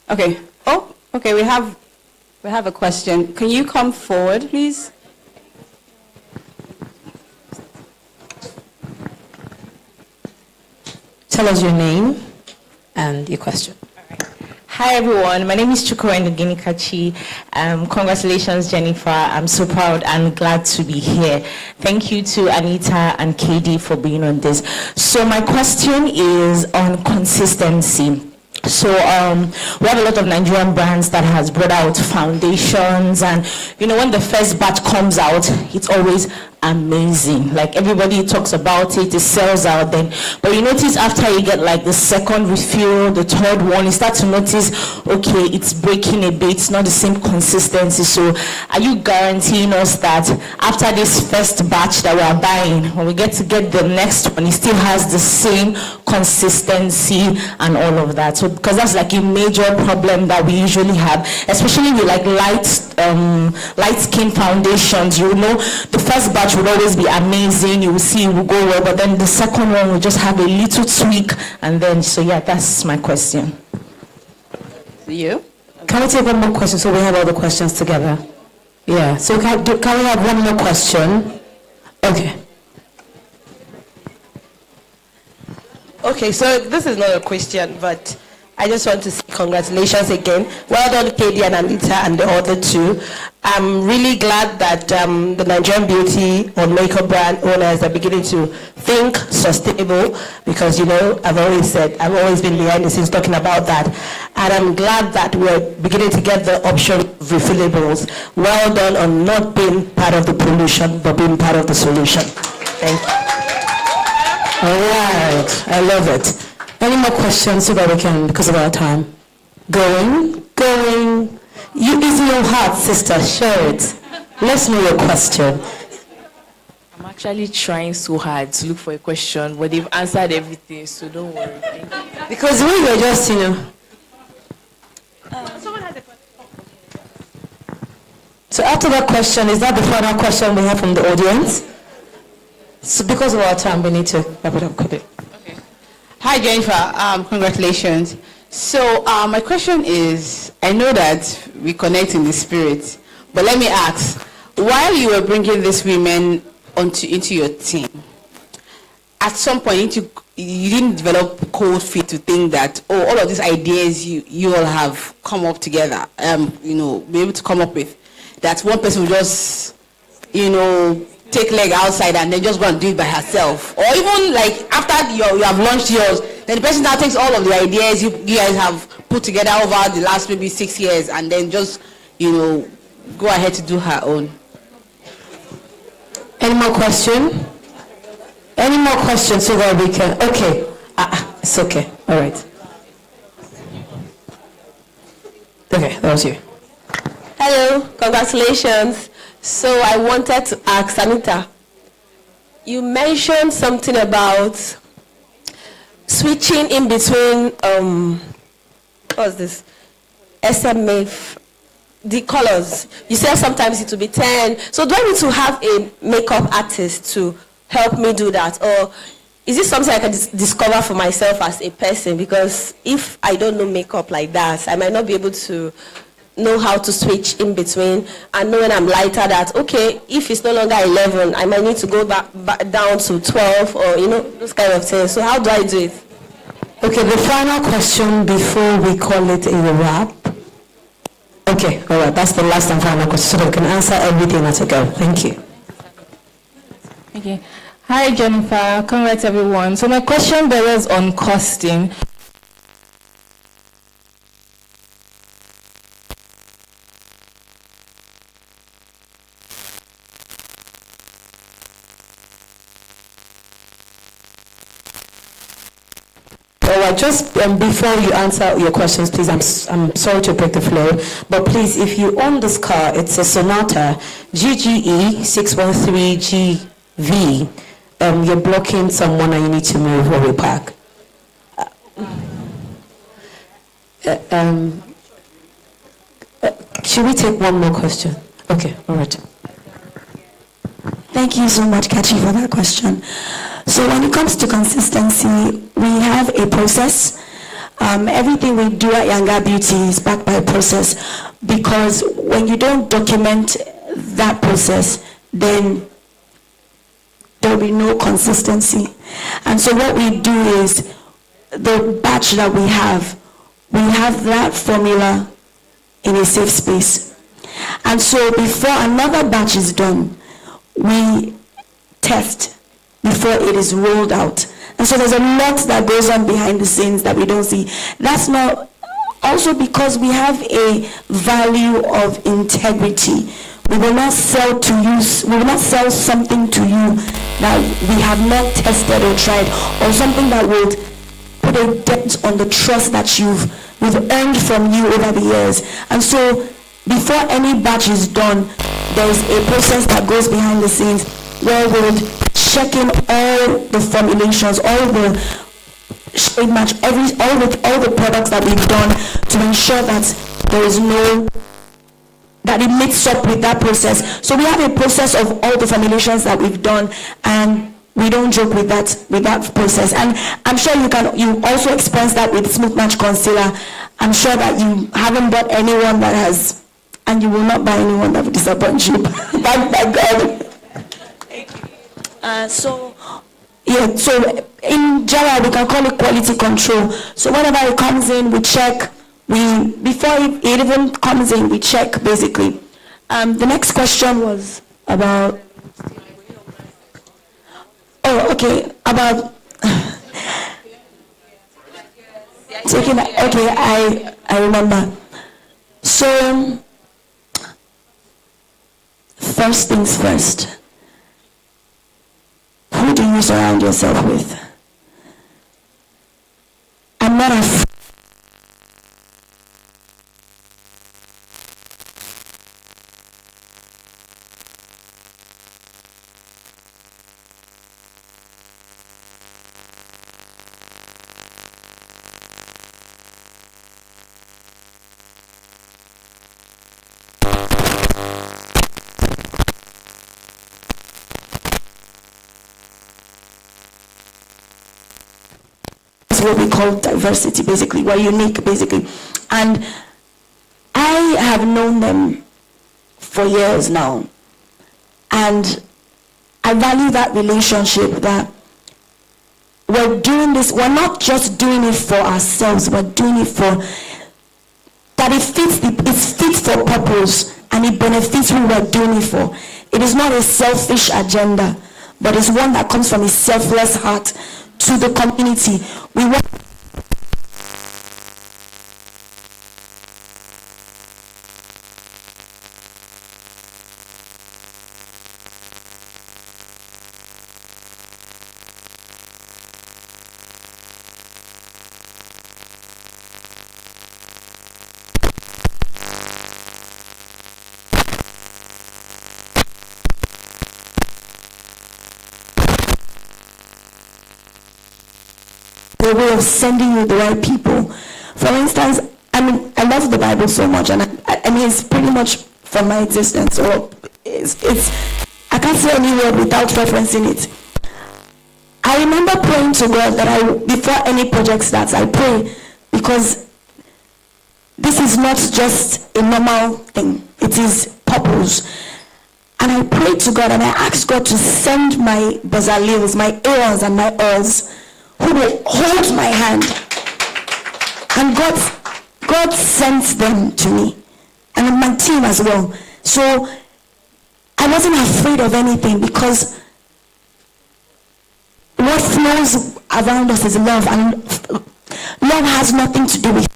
Okay. Oh, okay. We have a question. Can you come forward, please? Tell us your name and your question. Hi everyone, my name is Chukwuendo Ginikachi. Congratulations, Jennifer. I'm so proud and glad to be here. Thank you to Anita and KD for being on this. So my question is on consistency. So we have a lot of Nigerian brands that has brought out foundations, and you know, when the first batch comes out, it's always amazing. Like everybody talks about it, it sells out then. But you notice after you get like the second refill, the third one, you start to notice, okay, it's breaking a bit, it's not the same consistency. So are you guaranteeing us that after this first batch that we are buying, when we get the next one, it still has the same consistency and all of that? So because that's like a major problem that we usually have, especially with like light skin foundations. You know, the first batch will always be amazing, you will see it will go well, but then the second one will just have a little tweak, and then, so yeah, that's my question. You? Can we take one more question so we have all the questions together? Yeah, so can we have one more question? Okay. Okay, so this is not a question, but I just want to say congratulations again. Well done, Katie and Anita and the other two. I'm really glad that the Nigerian beauty or makeup brand owners are beginning to think sustainable, because, you know, I've always been behind the scenes talking about that. And I'm glad that we're beginning to get the option of refillables. Well done on not being part of the pollution, but being part of the solution. Thank you. All right, I love it. Any more questions so that we can, because of our time? Going. You easy your heart, sister, share it. Let's know your question. I'm actually trying so hard to look for a question, but they've answered everything, so don't worry. Because we were just, you know. Someone has a question. So after that question, is that the final question we have from the audience? So because of our time, we need to wrap it up quickly. Okay. Hi, Jennifer. Congratulations. So my question is, I know that we connect in the spirit, but let me ask, while you were bringing these women into your team, at some point you didn't develop cold feet to think that, oh, all of these ideas you all have come up together, be able to come up with, that one person will just, take leg outside and then just go and do it by herself. Or even like after you have launched yours, then the person now takes all of the ideas you guys have put together over the last maybe 6 years and then just, go ahead to do her own. Any more questions? Any more questions so that we can, okay. It's okay, all right. Okay, that was you. Hello, congratulations. So I wanted to ask Anita, you mentioned something about switching in between, what's this? SMA, the colors. You said sometimes it will be 10. So do I need to have a makeup artist to help me do that? Or is this something I can discover for myself as a person? Because if I don't know makeup like that, I might not be able to know how to switch in between and know when I'm lighter that, okay, if it's no longer 11, I might need to go back down to 12 or, those kind of things. So how do I do it? Okay, the final question before we call it a wrap. Okay, all right, that's the last and final question, so that we can answer everything at a go. Thank you. Okay. Hi, Jennifer. Congrats, everyone. So my question there is on costing. Just before you answer your questions, please, I'm sorry to break the flow, but please, if you own this car, it's a Sonata GGE 613GV. You're blocking someone and you need to move or repark. Should we take one more question? Okay, all right. Thank you so much, Kachi, for that question. So when it comes to consistency, we have a process. Everything we do at YangaBeauty is backed by a process, because when you don't document that process, then there will be no consistency. And so what we do is, the batch that we have that formula in a safe space. And so before another batch is done, we test before it is rolled out. And so there's a lot that goes on behind the scenes that we don't see. That's not, also because we have a value of integrity. We will not sell something to you that we have not tested or tried, or something that would put a dent on the trust that we've earned from you over the years. And so before any batch is done, there's a process that goes behind the scenes where we'll check in all the formulations, all the shade match, all the products that we've done to ensure that there is that it meets up with that process. So we have a process of all the formulations that we've done, and we don't joke with that process. And I'm sure you also experience that with Smooth Match Concealer. I'm sure that you haven't bought anyone that has, and you will not buy anyone that will disappoint you. By God. So in general, we can call it quality control. So whenever it comes in, we check. Before it even comes in, we check basically. The next question was about. Oh, okay. About. Okay, I remember. So first things first. Who do you surround yourself with? I'm not afraid. What we call diversity, basically. We're unique, basically. And I have known them for years now. And I value that relationship, that we're doing this, we're not just doing it for ourselves, we're doing it for, that it's fit for purpose, and it benefits who we're doing it for. It is not a selfish agenda, but it's one that comes from a selfless heart to the community. We want a way of sending you the right people. For instance, I mean, I love the Bible so much, and I mean, it's pretty much from my existence, so I can't say any word without referencing it. I remember praying to God that before any project starts, I pray, because this is not just a normal thing, it is purpose. And I prayed to God and I asked God to send my Bezalels, my Aarons and my Urs, who will hold my hand. And God sent them to me, and my team as well. So I wasn't afraid of anything, because what flows around us is love, and love has nothing to do with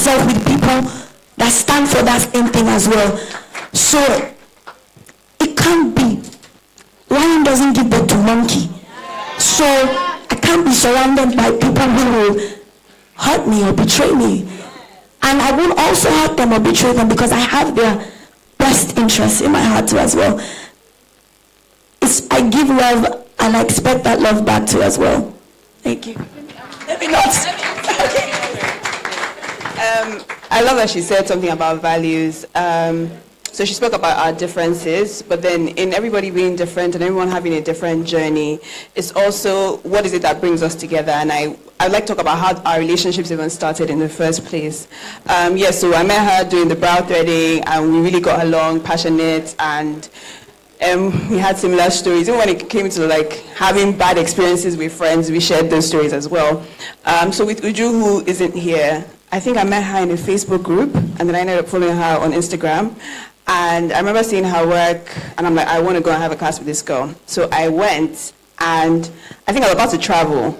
itself with people that stand for that same thing as well. So it can't be. Lion doesn't give birth to monkey. So I can't be surrounded by people who will hurt me or betray me. And I will also hurt them or betray them, because I have their best interests in my heart too as well. I give love and I expect that love back too as well. Thank you. Let me not. I love that she said something about values. So she spoke about our differences, but then in everybody being different and everyone having a different journey, it's also what is it that brings us together. And I'd like to talk about how our relationships even started in the first place. So I met her doing the brow threading, and we really got along, passionate, and we had similar stories. Even when it came to like having bad experiences with friends, we shared those stories as well. So with Uju, who isn't here, I think I met her in a Facebook group, and then I ended up following her on Instagram. And I remember seeing her work, and I'm like, I want to go and have a class with this girl. So I went, and I think I was about to travel.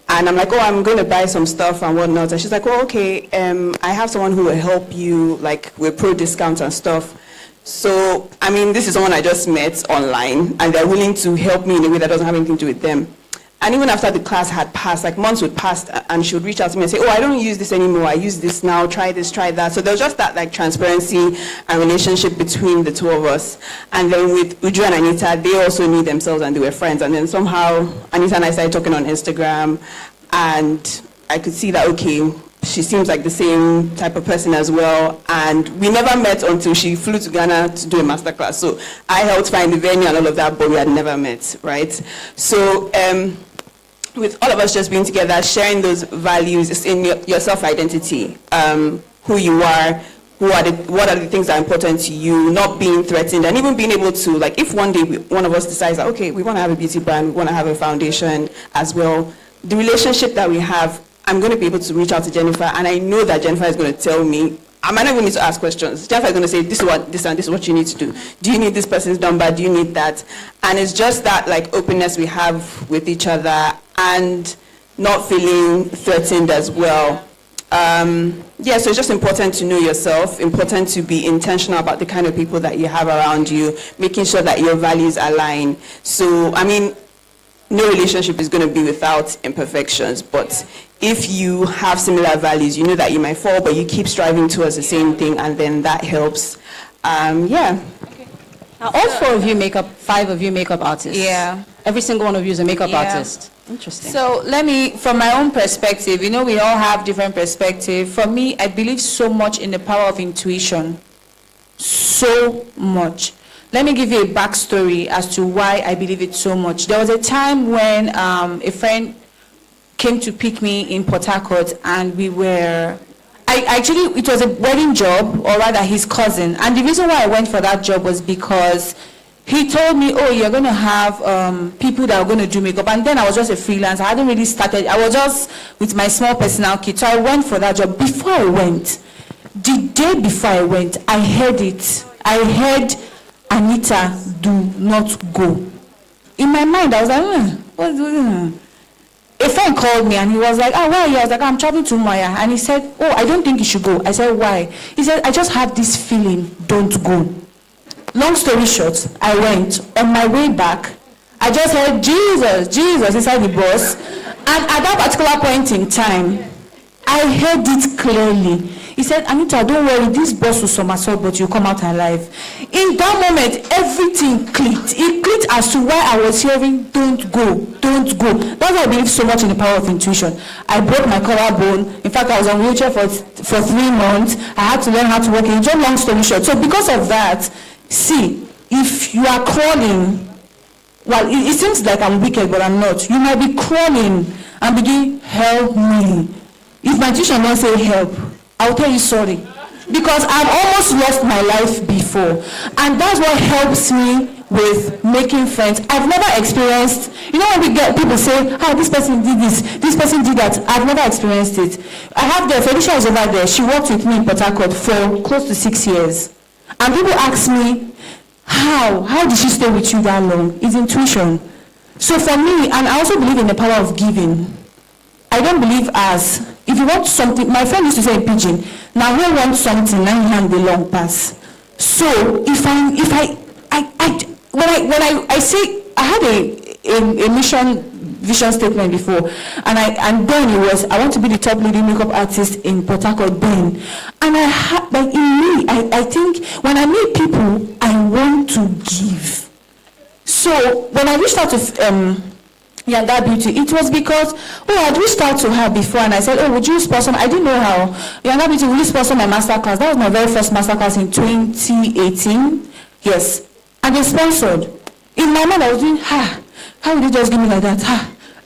And I'm like, oh, I'm going to buy some stuff and whatnot. And she's like, oh, okay, I have someone who will help you, like, with pro discounts and stuff. So, I mean, this is someone I just met online, and they're willing to help me in a way that doesn't have anything to do with them. And even after the class had passed, like months would pass, and she would reach out to me and say, oh, I don't use this anymore. I use this now. Try this, try that. So there was just that like transparency and relationship between the two of us. And then with Uju and Anita, they also knew themselves and they were friends. And then somehow Anita and I started talking on Instagram, and I could see that, okay, she seems like the same type of person as well. And we never met until she flew to Ghana to do a masterclass. So I helped find the venue and all of that, but we had never met, right? So with all of us just being together, sharing those values in your self-identity, who you are, what are the things that are important to you, not being threatened, and even being able to, like, if one day one of us decides that, okay, we want to have a beauty brand, we want to have a foundation as well, the relationship that we have, I'm going to be able to reach out to Jennifer, and I know that Jennifer is going to tell me, I might not even need to ask questions. Jennifer is going to say, this is what you need to do. Do you need this person's number? Do you need that? And it's just that, like, openness we have with each other and not feeling threatened as well. So it's just important to know yourself, important to be intentional about the kind of people that you have around you, making sure that your values align. So, I mean, no relationship is going to be without imperfections, but if you have similar values, you know that you might fall, but you keep striving towards the same thing, and then that helps. Now, all 4 of you make up, 5 of you makeup artists. Yeah. Every single one of you is a makeup artist. Interesting. So let me, from my own perspective, we all have different perspectives. For me, I believe so much in the power of intuition. So much. Let me give you a backstory as to why I believe it so much. There was a time when a friend came to pick me in Port Harcourt, and it was a wedding job, or rather his cousin. And the reason why I went for that job was because he told me, oh, you're going to have people that are going to do makeup. And then I was just a freelance. I hadn't really started. I was just with my small personal kit. So I went for that job. Before I went, the day before I went, I heard it. I heard, Anita, do not go. In my mind, I was like, what's going on? a friend called me and he was like, where are you? I was like, I'm traveling to Maya. And he said, I don't think you should go. I said, why? He said, I just have this feeling, don't go. Long story short, I went. On my way back, I just heard Jesus, Jesus inside the bus. And at that particular point in time, I heard it clearly. He said, Anita, don't worry, this bus will somersault, but you'll come out alive. In that moment, everything clicked. It clicked as to why I was hearing, don't go, don't go. That's why I believe so much in the power of intuition. I broke my collarbone. In fact, I was on wheelchair for 3 months. I had to learn how to walk. Just long story short. So because of that, see, if you are crawling, well, it seems like I'm wicked, but I'm not. You might be crawling and begin, help me. If my tuition don't say help, I'll tell you sorry. Because I've almost lost my life before. And that's what helps me with making friends. I've never experienced, you know when we get people say, this person did this person did that. I've never experienced it. I have Felicia is over there. She worked with me in Port Harcourt for close to 6 years. And people ask me, how did she stay with you that long? It's intuition. So for me, and I also believe in the power of giving. I don't believe as, if you want something, my friend used to say in Pidgin, now who wants something, now you hand the long pass. So when I say, I had a mission vision statement before, and then it was, I want to be the top leading makeup artist in Port Harcourt then. And I had, like in me, I think when I meet people, I want to give. So when I reached out to YangaBeauty, it was because, I'd reached out to her before and I said, would you sponsor me? I didn't know how. YangaBeauty, will you sponsor my masterclass? That was my very first masterclass in 2018. Yes. And they sponsored. In my mind, I was doing, how would you just give me like that?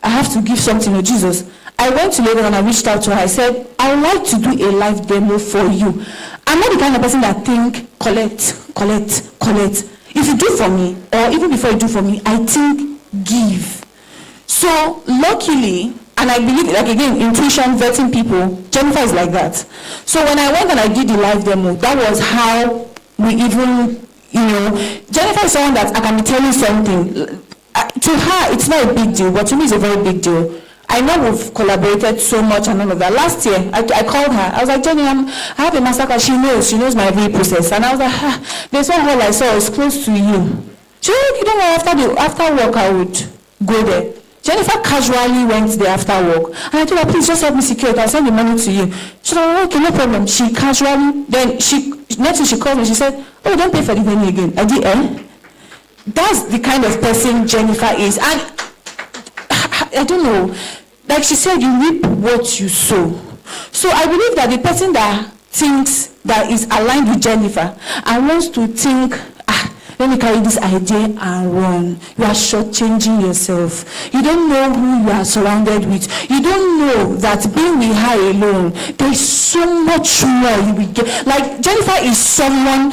I have to give something to Jesus. I went to Lagos and I reached out to her. I said, I would like to do a live demo for you. I'm not the kind of person that think, collect. If you do for me, or even before you do for me, I think, give. So, luckily, and I believe, like again, intuition, vetting people, Jennifer is like that. So when I went and I did the live demo, that was how we even, Jennifer is someone that I can be telling something. To her, it's not a big deal, but to me, it's a very big deal. I know we've collaborated so much and all of that. Last year, I called her. I was like, Jenny, I have a masterclass. She knows my every process. And I was like, there's one hall I saw, it's close to you. She was like, you know what, after work, I would go there. Jennifer casually went there after work. And I told her, please just help me secure it. I'll send the money to you. She said, okay, no problem. She casually, then next thing she called me, she said, don't pay for the venue again. I did, That's the kind of person Jennifer is. And I don't know. Like she said, you reap what you sow. So I believe that the person that thinks that is aligned with Jennifer and wants to think, let me carry this idea and run. You are shortchanging yourself. You don't know who you are surrounded with. You don't know that being with her alone, there's so much more you will get. Like Jennifer is someone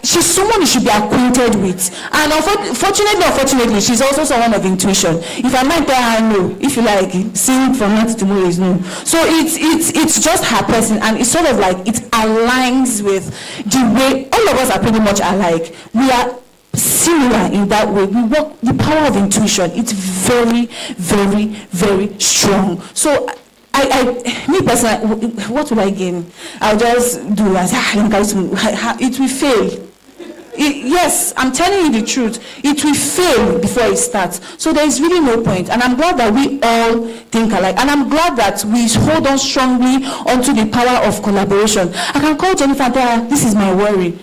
she's someone you should be acquainted with. And unfortunately, she's also someone of intuition. If I might tell her no, if you like, sing from night to tomorrow is no. So it's just her person, and it's sort of like it aligns with the way all of us are pretty much alike. We are similar in that way. We work the power of intuition. It's very, very, very strong. So me personally, what will I gain? I'll just do that. It will fail. Yes, I'm telling you the truth. It will fail before it starts. So there is really no point. And I'm glad that we all think alike. And I'm glad that we hold on strongly onto the power of collaboration. I can call Jennifer and tell her, this is my worry.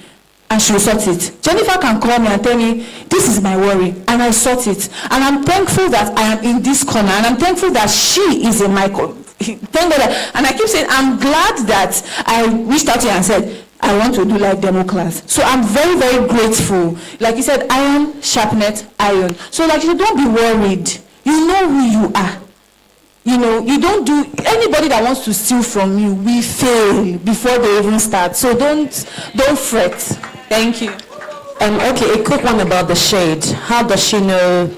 And she'll sort it. Jennifer can call me and tell me, this is my worry, and I sort it. And I'm thankful that I am in this corner, and I'm thankful that she is in my corner. Thank God. And I keep saying, I'm glad that I reached out to you and said, I want to do live demo class. So I'm very, very grateful. Like you said, iron sharpeneth iron. So like you don't be worried. You know who you are. You don't do, anybody that wants to steal from you, we fail before they even start. So don't fret. Thank you. Okay, a quick one about the shade. How does she know?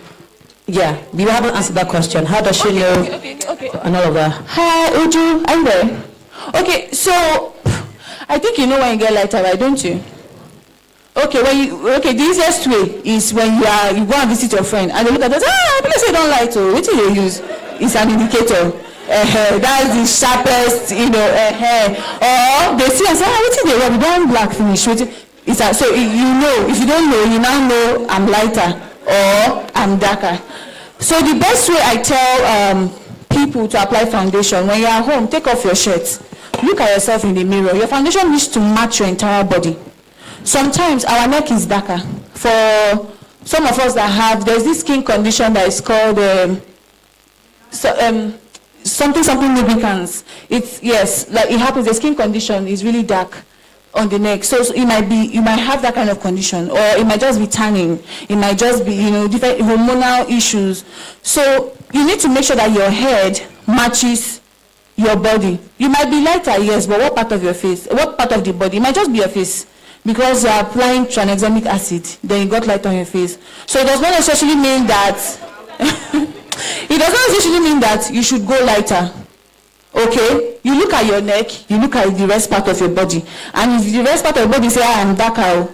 Yeah, you haven't answered that question. How does she know? Okay. And all of that. Hi, Uju. I'm there. Okay, so I think you know when you get lighter, right? Don't you? Okay, the easiest way is when you go and visit your friend and they look at us, please say don't lie to. What do you use? is an indicator. That's the sharpest, or they see and say, what is the rub? Don't black finish. So you know, if you don't know, you now know I'm lighter or I'm darker. So the best way I tell people to apply foundation, when you're at home, take off your shirt. Look at yourself in the mirror. Your foundation needs to match your entire body. Sometimes our neck is darker. For some of us that have, there's this skin condition that is called something lubricants. It's, yes, like it happens, the skin condition is really dark on the neck. So you might have that kind of condition, or it might just be tanning. It might just be, different hormonal issues. So you need to make sure that your head matches your body. You might be lighter, yes, but what part of your face? What part of the body? It might just be your face. Because you are applying tranexamic acid, then you got light on your face. So it does not necessarily mean that it does not necessarily mean that you should go lighter. Okay? You look at your neck, you look at the rest part of your body. And if the rest part of your body say, I am darker,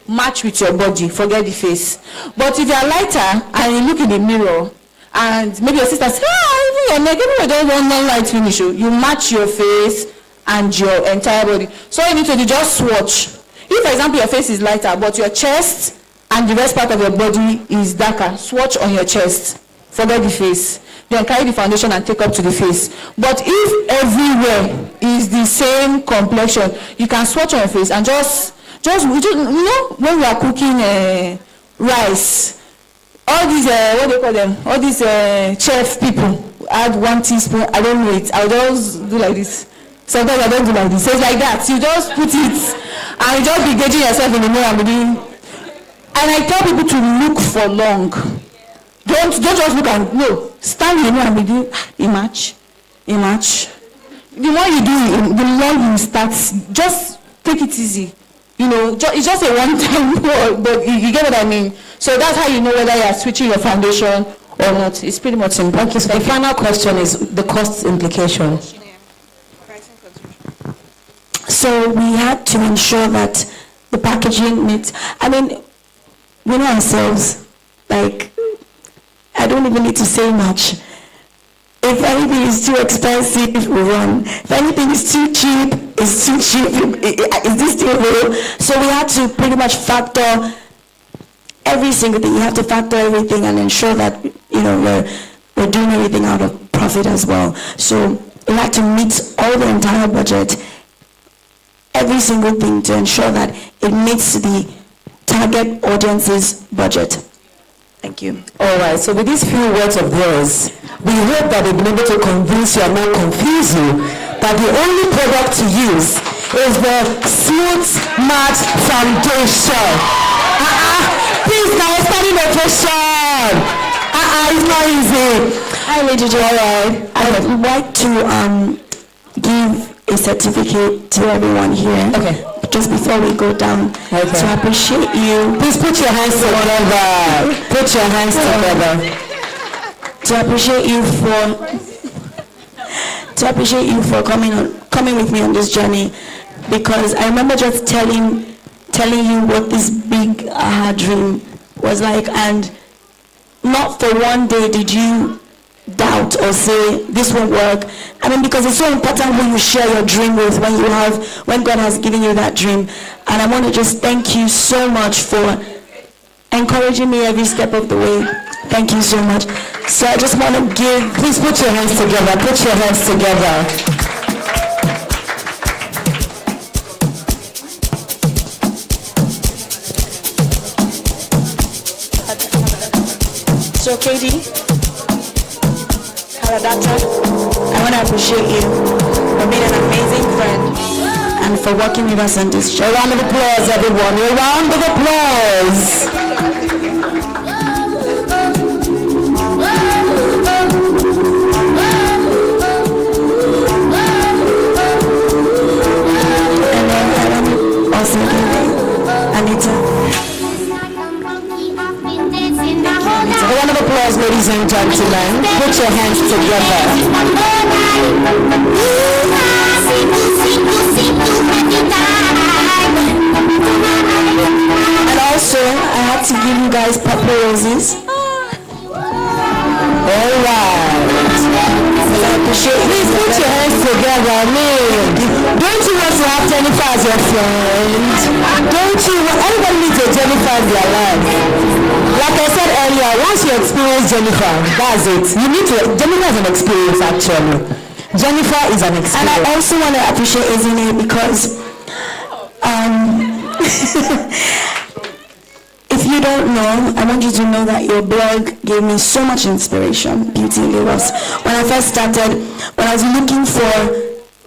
match with your body, forget the face. But if you are lighter and you look in the mirror, and maybe your sister says, even your neck, everybody don't want light finish. You match your face and your entire body. So you need to do just swatch. If, for example, your face is lighter, but your chest and the rest part of your body is darker, swatch on your chest. Forget the face. Then carry the foundation and take up to the face. But if everywhere is the same complexion, you can swatch on your face and just when we are cooking rice, all these, what do you call them? All these chef people add 1 teaspoon, I don't know it. I'll just do like this. Sometimes I don't do like this. So it's like that. You just put it and you just be gauging yourself in the mirror and be doing. And I tell people to look for long. Don't just look and no. Stand in the mirror and be doing image. The more you do it, the more you start. Just take it easy. It's just a one-time but you get what I mean. So that's how you know whether you are switching your foundation or not. It's pretty much simple. Okay, so the final question is the cost implication. So we had to ensure that the packaging meets, we know ourselves, like, I don't even need to say much. If anything is too expensive, we run. If anything is too cheap, it's too cheap. Is this still real? So we had to pretty much factor every single thing. You have to factor everything and ensure that, we're doing everything out of profit as well. So we had to meet all the entire budget, every single thing, to ensure that it meets the target audience's budget. Thank you. All right, so with these few words of yours, we hope that we've been able to convince you and not confuse you that the only product to use is the Smooth Matte Foundation. Please now, study nutrition. It's not easy. Hi, Lady J. I would like to give a certificate to everyone here. Okay. Just before we go down, to appreciate you. Please put your hands together. Put your hands together. To appreciate you for coming with me on this journey, because I remember just telling you what this big dream was like, and not for one day did you doubt or say this won't work. Because it's so important who you share your dream with when God has given you that dream. And I want to just thank you so much for encouraging me every step of the way. Thank you so much. So I just want to give, please put your hands together. Put your hands together. So Katie, I want to appreciate you for being an amazing friend and for working with us on this show. A round of applause, everyone. A round of applause. And then I want to also give Anita. A round of applause, ladies and gentlemen. Put your hands together. And also, I had to give you guys purple roses. All right. Don't you want to have Jennifer as your friend? Don't you? Everybody needs a Jennifer in their life. Like I said earlier, once you experience Jennifer, that's it. You need to. Jennifer is an experience, actually. Jennifer is an experience. And I also want to appreciate Ezine because if you don't know, I want you to know that your blog gave me so much inspiration, Beauty in Lagos. When I first started, when I was looking for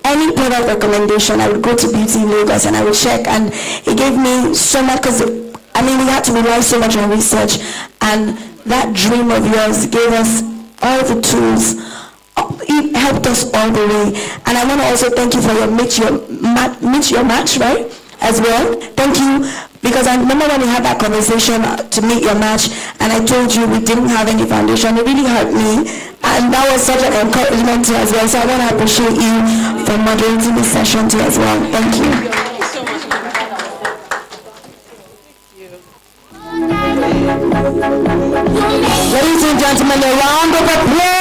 any product recommendation, I would go to Beauty in Lagos and I would check, and it gave me so much, because I mean, we had to rely so much on research, and that dream of yours gave us all the tools. It helped us all the way. And I want to also thank you for your meet your match, right, as well. Thank you, because I remember when we had that conversation to meet your match, and I told you we didn't have any foundation. It really hurt me, and that was such an encouragement to as well. So I want to appreciate you for moderating this session too as well. Thank you. Ladies and gentlemen, a round of applause.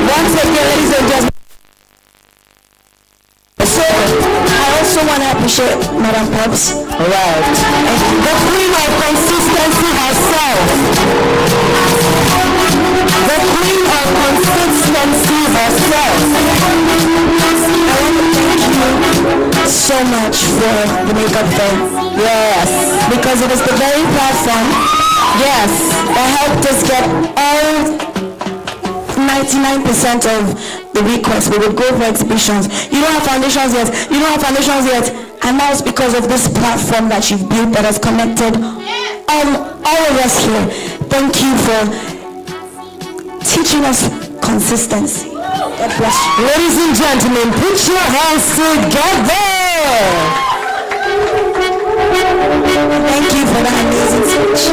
Once again, ladies and gentlemen. So I also want to appreciate Madam Pops. Right. The queen of consistency herself. The queen of consistency herself. I want to thank you so much for the makeup thing. Yes. Because it is the very platform, Yes. that helped us get all 99% of the requests. We would go for exhibitions. You don't have foundations yet. You don't have foundations yet. And now it's because of this platform that you've built that has connected all of us here. Thank you for teaching us consistency. God bless you. Ladies and gentlemen, put your hands together. Thank you for that amazing speech.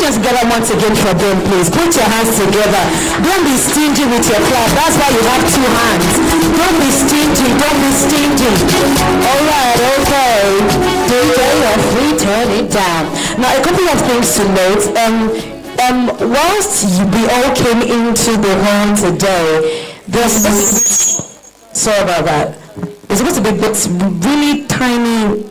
Together once again for them, please. Put your hands together. Don't be stingy with your clap. That's why you have two hands. Don't be stingy. Don't be stingy. All right, okay. You're free, turn it down. Now, a couple of things to note. Whilst we all came into the hall today, there's sorry about that. There's supposed to be books, really tiny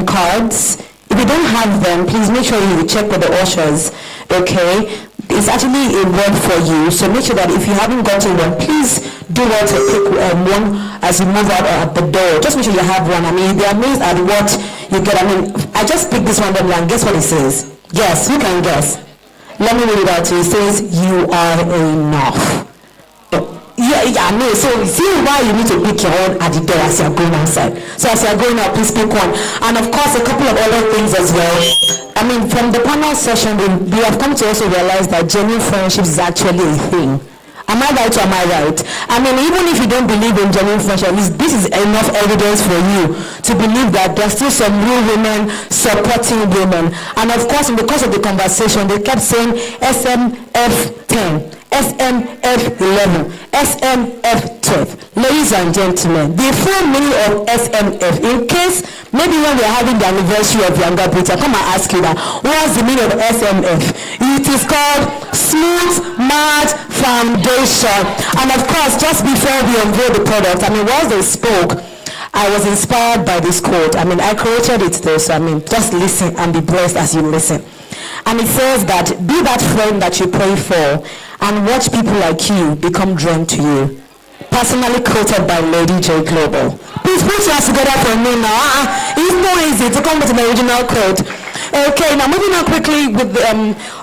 cards. If you don't have them, please make sure you check with the ushers, okay? It's actually a word for you, so make sure that if you haven't gotten one, please do well to pick one as you move out at the door. Just make sure you have one. I mean, they're amazed at what you get. I mean, I just picked this one up and guess what it says? Guess, you can guess. Let me read it out to you. It says, you are enough. Yeah, no. So see why you need to pick your own at the door as you're going outside. So as you're going out, please pick one. And of course, a couple of other things as well. I mean, from the panel session, we have come to also realize that genuine friendships is actually a thing. Am I right or am I right? I mean, even if you don't believe in genuine friendship, this is enough evidence for you to believe that there's still some real women supporting women. And of course, in the course of the conversation, they kept saying SMF 10. SMF 11, SMF 12. Ladies and gentlemen, the full meaning of SMF, in case maybe when we are having the anniversary of YangaBeauty, I come and ask you that, what's the meaning of SMF? It is called Smooth Matte Foundation. And of course, just before we unveil the product, I mean, while they spoke, I was inspired by this quote. I mean, I created it though, so I mean, just listen and be blessed as you listen. And it says that, be that friend that you pray for and watch people like you become drawn to you. Personally quoted by Lady J Global. Please put your hands together for me now. It's not easy to come with an original quote. Okay, now moving on quickly with the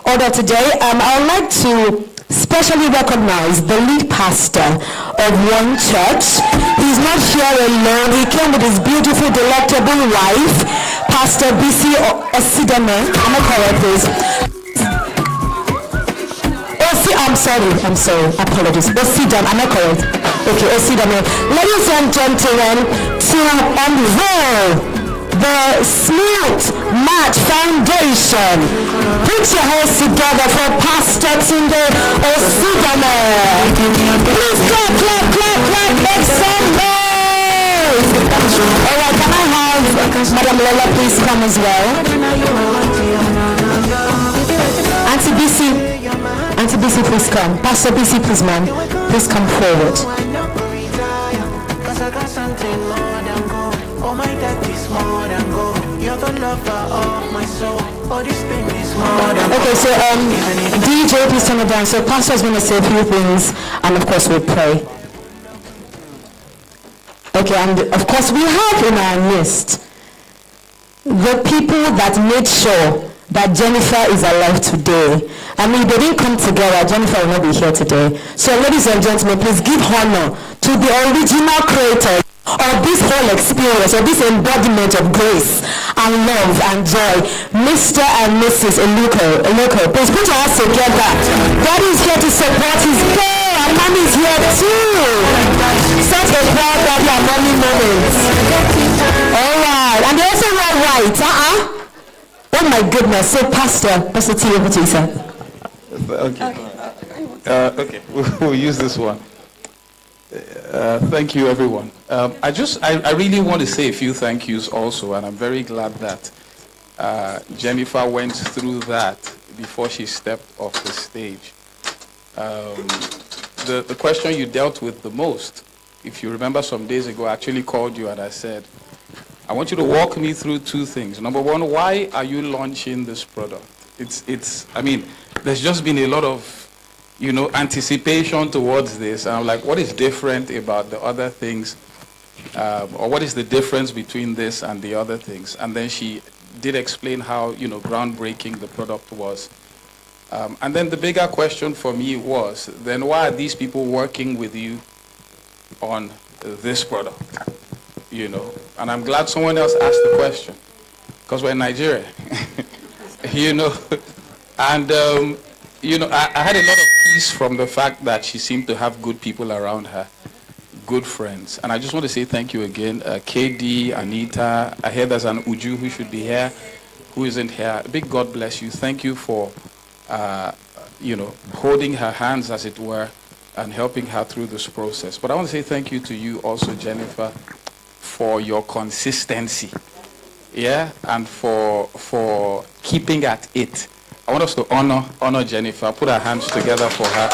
order today. I would like to specially recognize the lead pastor of one church. He's not here alone. He came with his beautiful, delectable wife, Pastor BC Osidame. Am I correct, please? I'm sorry, apologies. Osidame, am I correct? Okay, Osidame. Ladies and gentlemen, to unveil the Smooth Match Foundation. Put your hands together for Pastor Tunde Osudame. Please clap, clap, clap, clap, make some noise. All right, can I have Madam Lola please come as well? Auntie BC, please come. Pastor BC, please, ma'am. Please come forward. Okay, so DJ, please turn it down. So Pastor's going to say a few things, and of course we'll pray. Okay, and of course we have in our list the people that made sure that Jennifer is alive today. I mean, they didn't come together. Jennifer will not be here today. So ladies and gentlemen, please give honor to the original creator of this whole experience, of this embodiment of grace and love and joy, Mr. and Mrs. Eluko. Please put your hands together. Daddy is here to support his girl, and mommy is here too. Such a proud daddy and mommy moment. All right, and they also wear white. Oh my goodness. So Pastor T, over to you, sir. Okay, we'll use this one. Thank you, everyone. I really want to say a few thank yous also, and I'm very glad that Jennifer went through that before she stepped off the stage. The question you dealt with the most, if you remember some days ago, I actually called you and I said, I want you to walk me through two things. Number one, why are you launching this product? I mean, there's just been a lot of, anticipation towards this. And I'm like, what is different about the other things? Or what is the difference between this and the other things? And then she did explain how, groundbreaking the product was. And then the bigger question for me was, then why are these people working with you on this product? And I'm glad someone else asked the question, because we're in Nigeria, And, I had a lot of peace from the fact that she seemed to have good people around her, good friends. And I just want to say thank you again. KD, Anita, I hear there's an Uju who should be here, who isn't here. A big God bless you. Thank you for, holding her hands, as it were, and helping her through this process. But I want to say thank you to you also, Jennifer, for your consistency, and for keeping at it. I want us to honor Jennifer, put our hands together for her.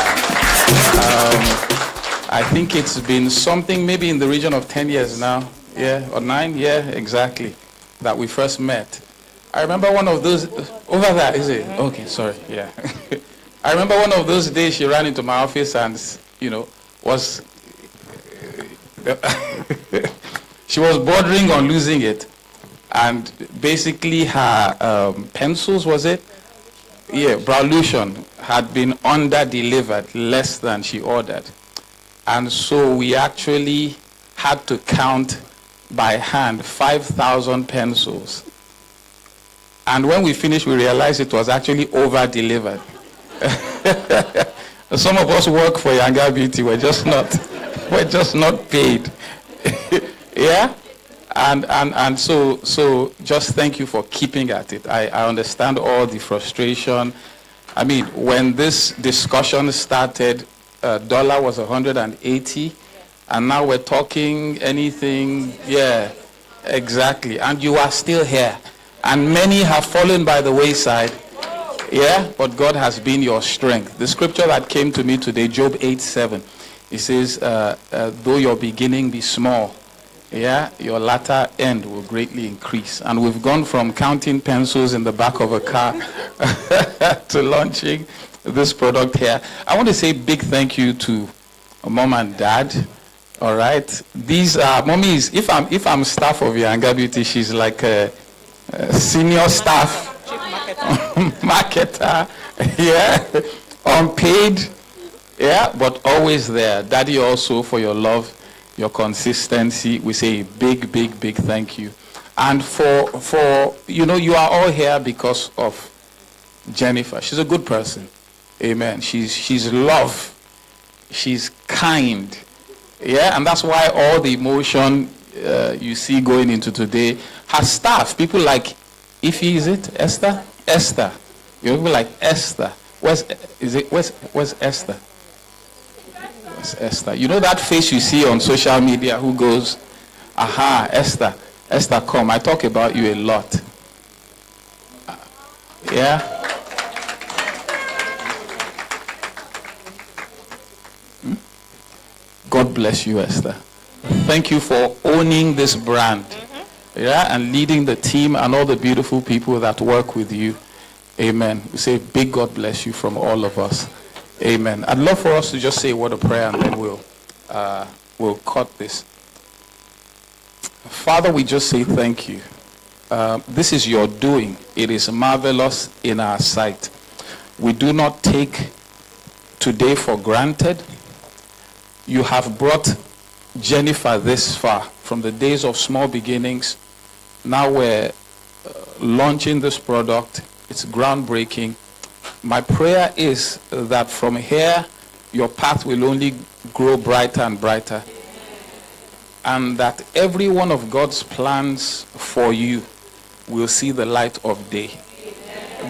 I think it's been something maybe in the region of 10 years now, or 9, exactly, that we first met. I remember one of those, over there, is it? Okay, sorry, I remember one of those days she ran into my office and, was, she was bordering on losing it. And basically her pencils, was it? Browlution had been under-delivered, less than she ordered. And so we actually had to count by hand 5,000 pencils. And when we finished, we realized it was actually over-delivered. Some of us work for YangaBeauty, we're just not paid. And so just thank you for keeping at it. I understand all the frustration. I mean, when this discussion started, dollar was 180, and now we're talking anything, exactly. And you are still here. And many have fallen by the wayside, but God has been your strength. The scripture that came to me today, Job 8:7, it says, though your beginning be small, your latter end will greatly increase. And we've gone from counting pencils in the back of a car to launching this product here. I want to say big thank you to Mom and Dad. All right, these are mommies. If I'm staff of YangaBeauty, she's like a senior staff, marketer, unpaid, but always there. Daddy also for your love, your consistency. We say big, big, big thank you. And for you are all here because of Jennifer. She's a good person. Amen. She's love. She's kind. And that's why all the emotion you see going into today. Her staff, people like Ify, is it? Esther? Esther. You know, people like Esther. Where's Esther? Where's Esther? You know that face you see on social media who goes, aha, Esther. Esther, come. I talk about you a lot. Yeah? God bless you, Esther. Thank you for owning this brand. Yeah, and leading the team and all the beautiful people that work with you. Amen. We say big God bless you from all of us. Amen. I'd love for us to just say a word of prayer and then we'll cut this. Father, we just say thank you. This is your doing. It is marvelous in our sight. We do not take today for granted. You have brought Jennifer this far from the days of small beginnings. Now we're launching this product. It's groundbreaking. My prayer is that from here, your path will only grow brighter and brighter. And that every one of God's plans for you will see the light of day.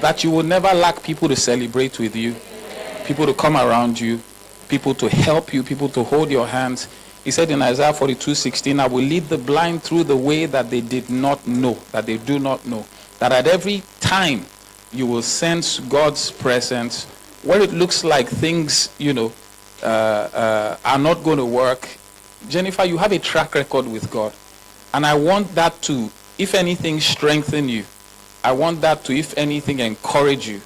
That you will never lack people to celebrate with you, people to come around you, people to help you, people to hold your hands. He said in Isaiah 42:16, I will lead the blind through the way that they did not know, that they do not know. That at every time you will sense God's presence, where it looks like things, are not going to work. Jennifer, you have a track record with God. And I want that to, if anything, strengthen you. I want that to, if anything, encourage you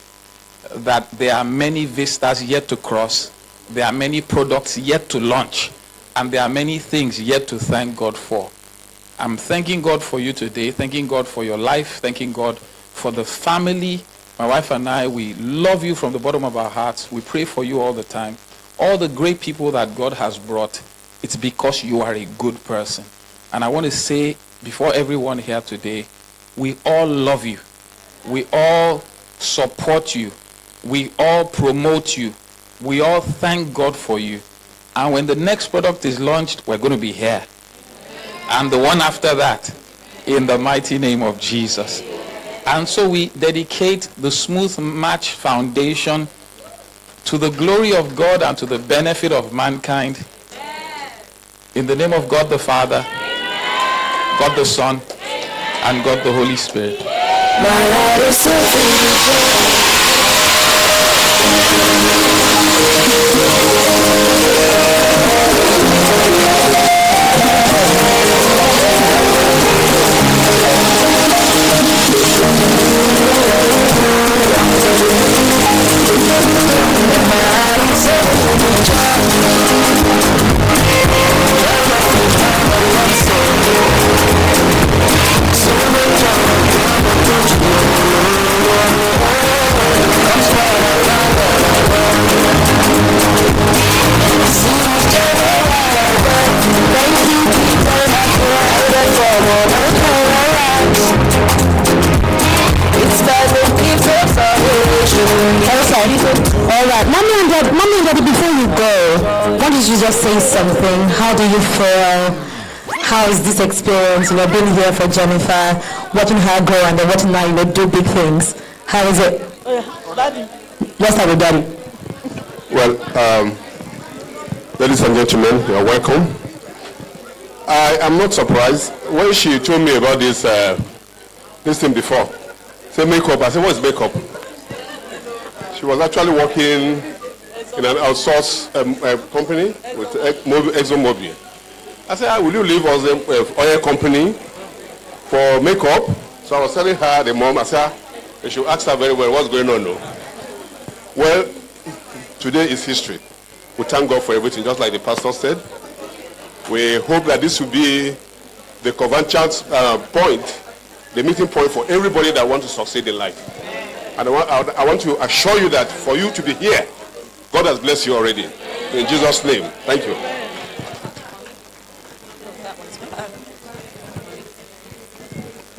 that there are many vistas yet to cross. There are many products yet to launch. And there are many things yet to thank God for. I'm thanking God for you today, thanking God for your life, thanking God for the family. My wife and I, we love you from the bottom of our hearts. We pray for you all the time. All the great people that God has brought, it's because you are a good person. And I want to say before everyone here today, we all love you. We all support you. We all promote you. We all thank God for you. And when the next product is launched, we're going to be here. And the one after that, in the mighty name of Jesus. And so we dedicate the Smooth Match Foundation to the glory of God and to the benefit of mankind. In the name of God the Father, God the Son, and God the Holy Spirit. All right, mommy and daddy, before you go, why don't you just say something? How do you feel? How is this experience? You've been here for Jennifer, watching her grow and then watching her, do big things. How is it? Daddy. Let's start with daddy. Well, ladies and gentlemen, you are welcome. I am not surprised. When she told me about this thing before, say makeup, I said, what is makeup? She was actually working in an outsourced company with ExxonMobil. I said, will you leave us an oil company for makeup? So I was telling her, the mom, I said, you should ask her very well what's going on now. Well, today is history. We thank God for everything, just like the pastor said. We hope that this will be the convergence point, the meeting point for everybody that wants to succeed in life. And I want to assure you that for you to be here, God has blessed you already. In Jesus' name. Thank you.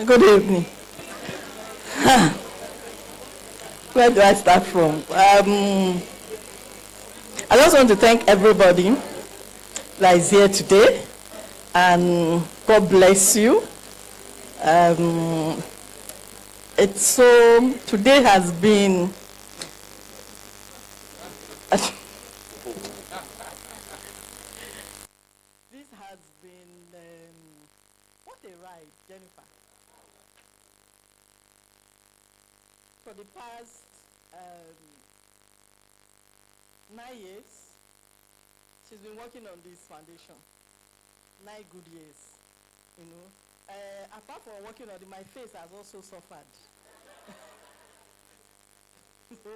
Good evening. Where do I start from? I just want to thank everybody that is here today. and God bless you. It's so, today has been this has been, what a ride, Jennifer. For the past 9 years, she's been working on this foundation. 9 good years, you know. Apart from working on it, my face has also suffered. So,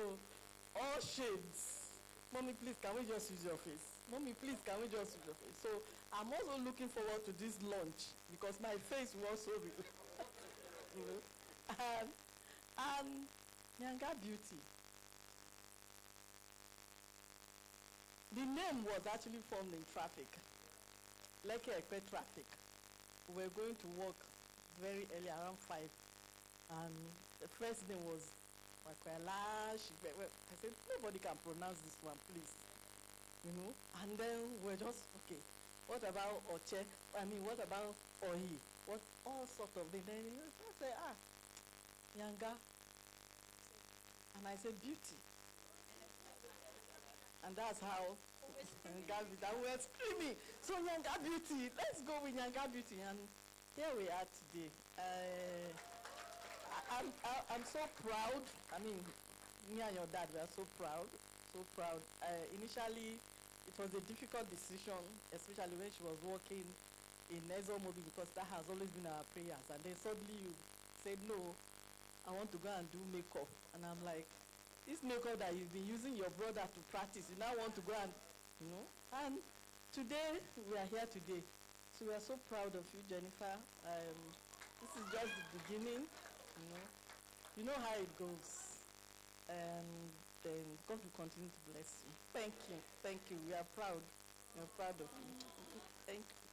all shades. Mommy, please, can we just use your face? Mommy, please, can we just use your face? So, I'm also looking forward to this launch because my face was so real. You know? And YangaBeauty. The name was actually formed in traffic. Lekki Ekpe traffic. We were going to work very early, around 5. And the first name was Makwela. I said, nobody can pronounce this one, please. You know? And then we're just, okay, what about Oche? What about Ohi? What, all sorts of things. Then I said, Yanga. And I said, beauty. And that's how YangaBeauty, we were screaming. So YangaBeauty, let's go with YangaBeauty. And here we are today. I'm so proud. I mean, me and your dad were so proud, so proud. Initially, it was a difficult decision, especially when she was working in Ezomobi, because that has always been our prayers. And then suddenly you said, no, I want to go and do makeup. And I'm like, this makeup that you've been using your brother to practice, you now want to go and, you know. And today, we are here today. So we are so proud of you, Jennifer. This is just the beginning, you know. You know how it goes. And then God will continue to bless you. Thank you. Thank you. We are proud. We are proud of you. Thank you.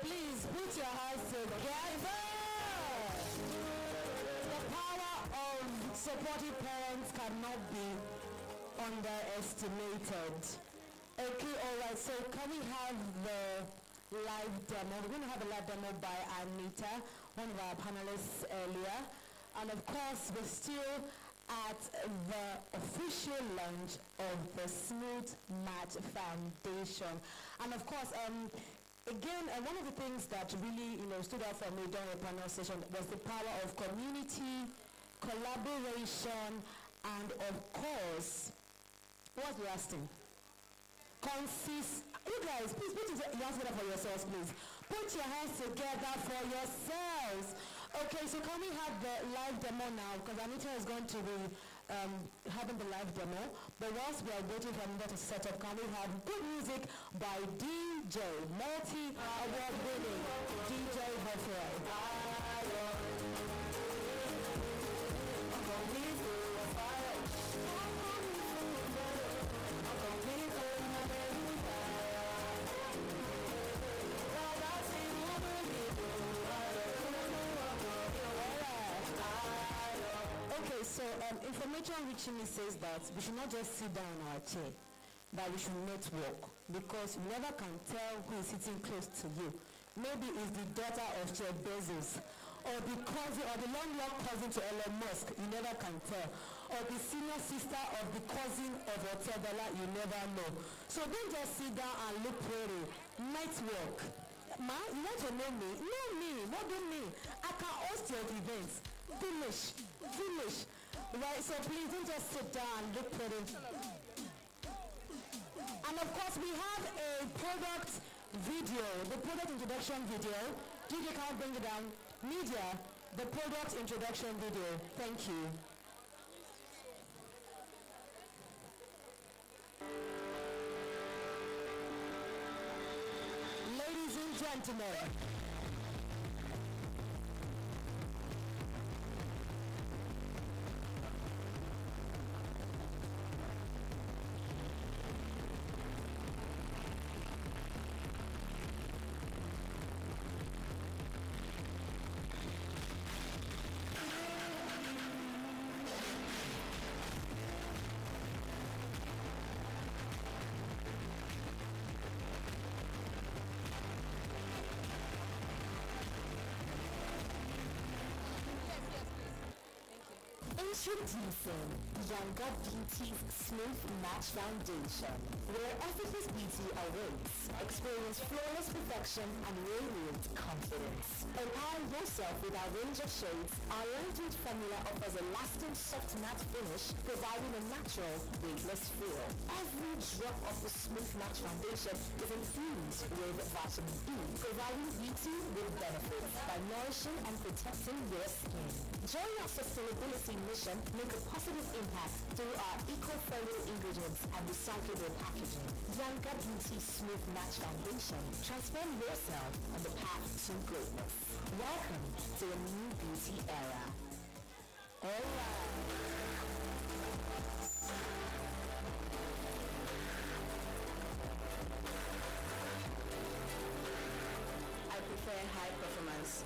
Please put your hands together. The power of supportive parents cannot be underestimated. Okay, all right. So can we have the live demo? We're going to have a live demo by Anita, one of our panelists earlier. And of course, we're still at the official launch of the Smooth Matte Foundation. And of course, again, one of the things that really, stood out for me during the panel session was the power of community, collaboration, and of course, what's the last thing? You guys, please put your hands together for yourselves, please. Put your hands together for yourselves. Okay, so can we have the live demo now? Because Anita is going to be having the live demo. But whilst we are waiting for Anita to set up, can we have good music by DJ, multi-award winning DJ Hofroy. Okay, so information reaching me says that we should not just sit down in our chair, that we should network, because you never can tell who is sitting close to you. Maybe it's the daughter of Jeff Bezos, or the cousin, or the long-lost cousin to Elon Musk, you never can tell, or the senior sister of the cousin of Otedela, you never know. So don't just sit down and look pretty. Network. Ma, you want to know me? Know me. What do you mean? I can host your events. Finish. Right, so please don't just sit down and look pretty. And of course, we have a product video, the product introduction video. DJ, can I bring it down? Media, the product introduction video. Thank you. Ladies and gentlemen, Introducing YangaBeauty's Smooth Match Foundation, where effortless beauty awaits. Experience flawless perfection and radiant confidence. Empower yourself with our range of shades. Our lightweight formula offers a lasting soft matte finish, providing a natural, weightless feel. Every drop of the Smooth Match Foundation is infused with vitamin E, providing beauty with benefits by nourishing and protecting your skin. Join our sustainability mission, make a positive impact through our eco-friendly ingredients and recyclable packaging. YangaBeauty Smooth Match Foundation. Transform yourself on the path to greatness. Welcome to a new beauty era. I prefer high performance.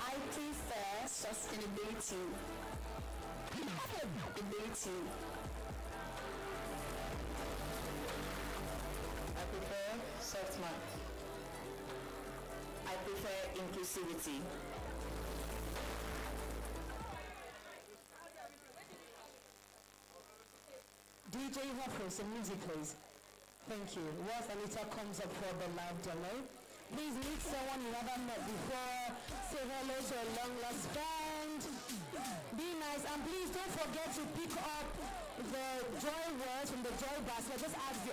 I prefer sustainability. I prefer soft matte. I prefer inclusivity. DJ Hopper, some music please. Thank you. Whilst Anita comes up for the live demo, please meet someone you haven't met before. Say hello to a long lost friend. Be nice and please don't forget to pick up the joy words from the joy basket. Just ask the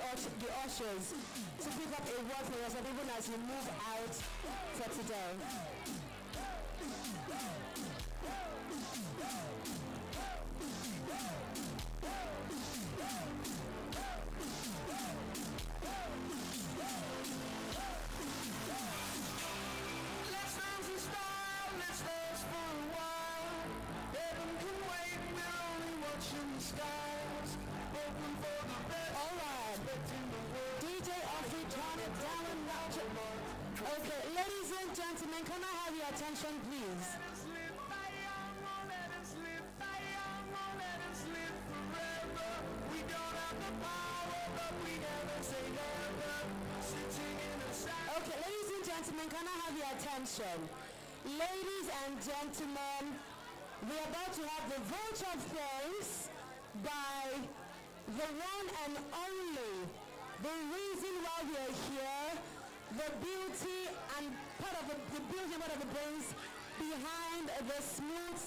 ushers to pick up a word for yourself even as you move out for today. Okay, ladies and gentlemen, can I have your attention, please? Okay, ladies and gentlemen, can I have your attention? Ladies and gentlemen, we're about to have the vote of thanks by the one and only, the reason why we're here, the beauty and part of the beauty and part of the brains behind the Smooth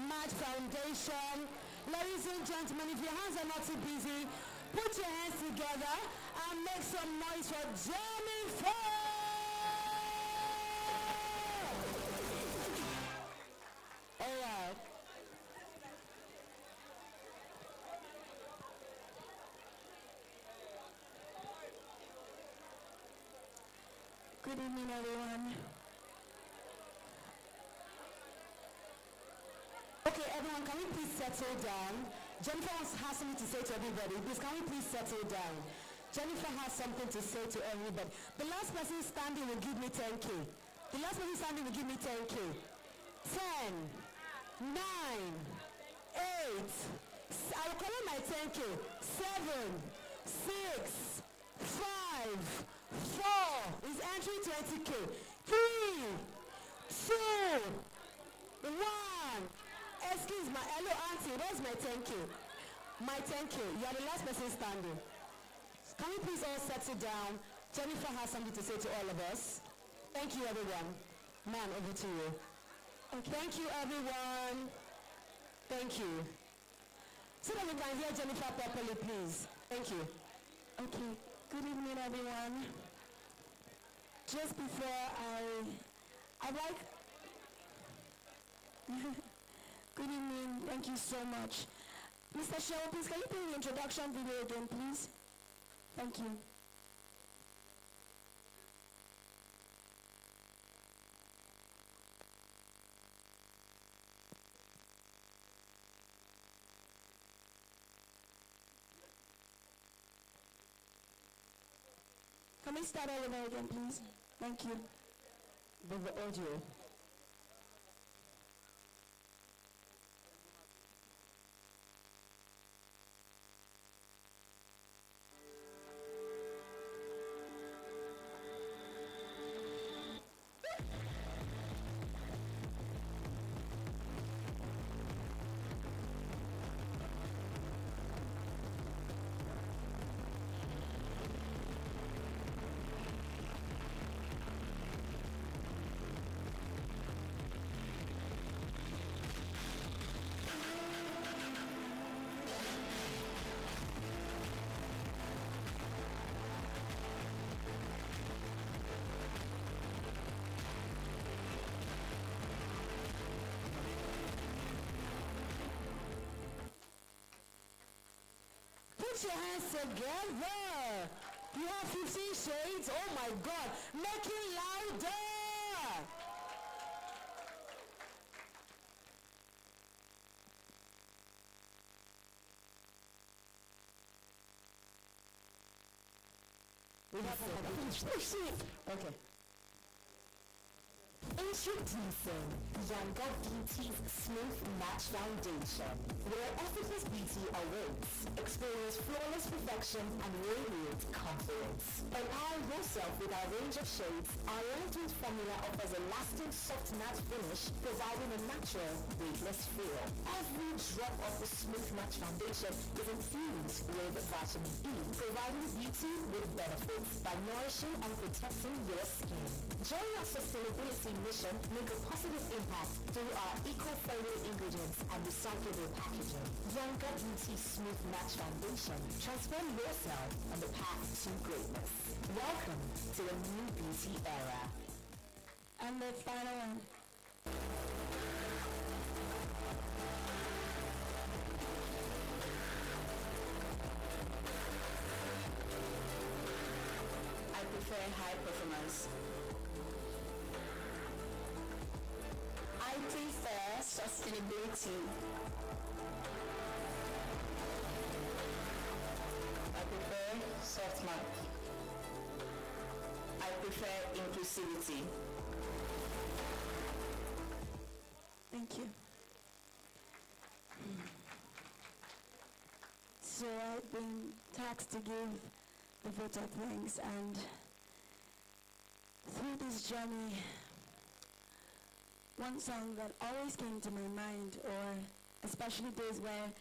Match Foundation. Ladies and gentlemen, if your hands are not too busy, put your hands together and make some noise for Jennifer! All right. Good evening, everyone. Okay, everyone, can we please settle down? Jennifer has something to say to everybody. Please, can we please settle down? Jennifer has something to say to everybody. The last person standing will give me 10K. The last person standing will give me 10K. 10, 9, 8, I will call my 10K. 7, 6, 5, 4, is entering 20K. 3, 2, 1. Excuse my, hello auntie, where's my 10K? My 10K, you are the last person standing. Can we please all settle down? Jennifer has something to say to all of us. Thank you, everyone. Man, over to you. Okay. Thank you, everyone. Thank you. So that we can hear Jennifer properly, please. Thank you. Okay, good evening, everyone. Just before I'd like... Good evening, thank you so much. Mr. Sheryl, please, can you play the introduction video again, please? Thank you. Can we start all over again, please? Thank you. With the audio. Put your hands together. You have 15 shades. Oh my God. Make it louder. We have okay. Introducing YangaBeauty's Smooth Match Foundation, where effortless beauty awaits. Experience flawless perfection and radiant confidence. Empower yourself with our range of shades. Our lightweight formula offers a lasting soft matte finish, providing a natural, weightless feel. Every drop of the Smooth Match Foundation is infused with vitamin E, providing beauty with benefits by nourishing and protecting your skin. Join our sustainability mission, make a positive impact through our eco-friendly ingredients and recyclable packaging. YangaBeauty Smooth Match Foundation. Transform yourself on the path to greatness. Welcome to a new beauty era. And the final one. I prefer high performance. I prefer sustainability. I prefer soft matte. I prefer inclusivity. Thank you. So I've been tasked to give the vote of thanks, and through this journey, one song that always came to my mind, or especially days where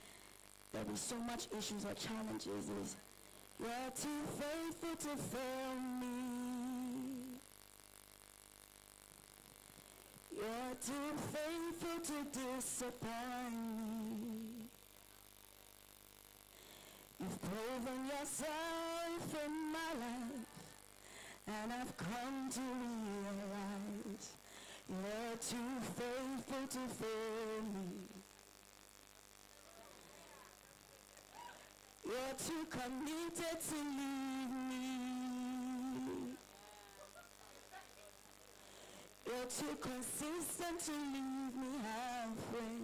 there was so much issues or challenges, is "You're too faithful to fail me. You're too faithful to disappoint me. You've proven yourself in my life, and I've come to realize you're too faithful to fail me. You're too committed to leave me. You're too consistent to leave me halfway.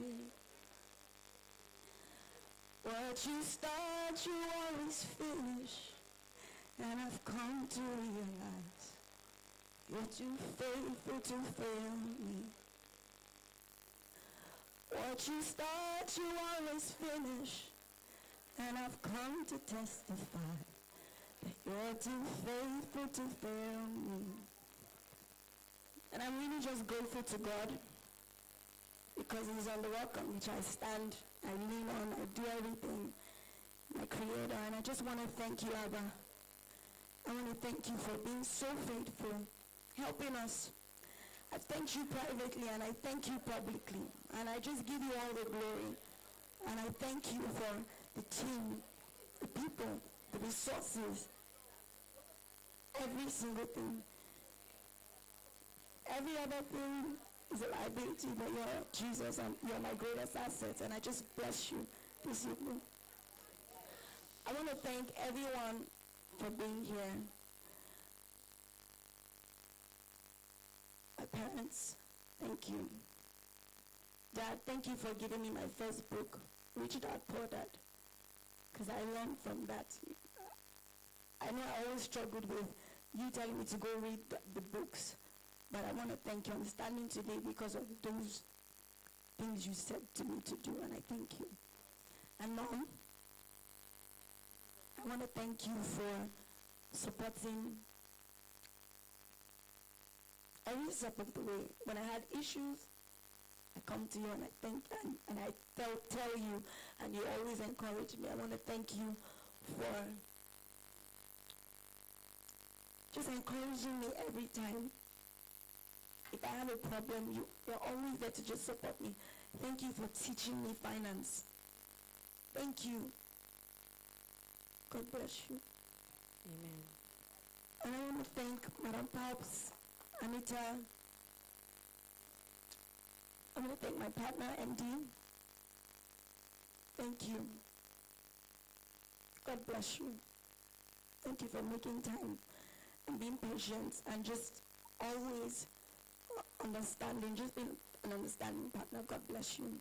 What you start, you always finish, and I've come to realize you're too faithful to fail me. What you start, you always finish, and I've come to testify that you're too faithful to fail me. And I'm really just grateful to God, because He's on the rock on which I stand, I lean on, I do everything, my Creator. And I just want to thank you, Abba. I want to thank you for being so faithful, helping us. I thank you privately, and I thank you publicly. And I just give you all the glory. And I thank you for the team, the people, the resources, every single thing. Every other thing is a liability, but you're Jesus, and you're my greatest asset. And I just bless you this evening. I want to thank everyone for being here. My parents, thank you. Dad, thank you for giving me my first book, Rich Dad, Poor Dad, because I learned from that. I know I always struggled with you telling me to go read the books, but I want to thank you. I'm standing today because of those things you said to me to do, and I thank you. And Mom, I want to thank you for supporting every step of the way. When I had issues, I come to you and I thank and I tell you, and you always encourage me. I want to thank you for just encouraging me every time. If I have a problem, you're always there to just support me. Thank you for teaching me finance. Thank you. God bless you. Amen. And I want to thank Madam Palps, Anita. I want to thank my partner, MD. Thank you. God bless you. Thank you for making time and being patient and just always understanding, just being an understanding partner. God bless you.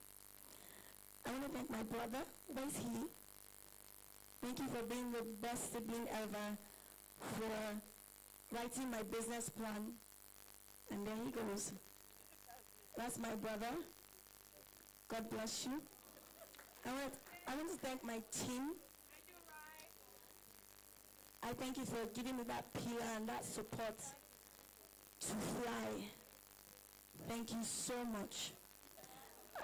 I want to thank my brother. Where's he? Thank you for being the best sibling ever, for writing my business plan. And there he goes. That's my brother. God bless you. I want to thank my team. I thank you for giving me that pillar and that support to fly. Thank you so much.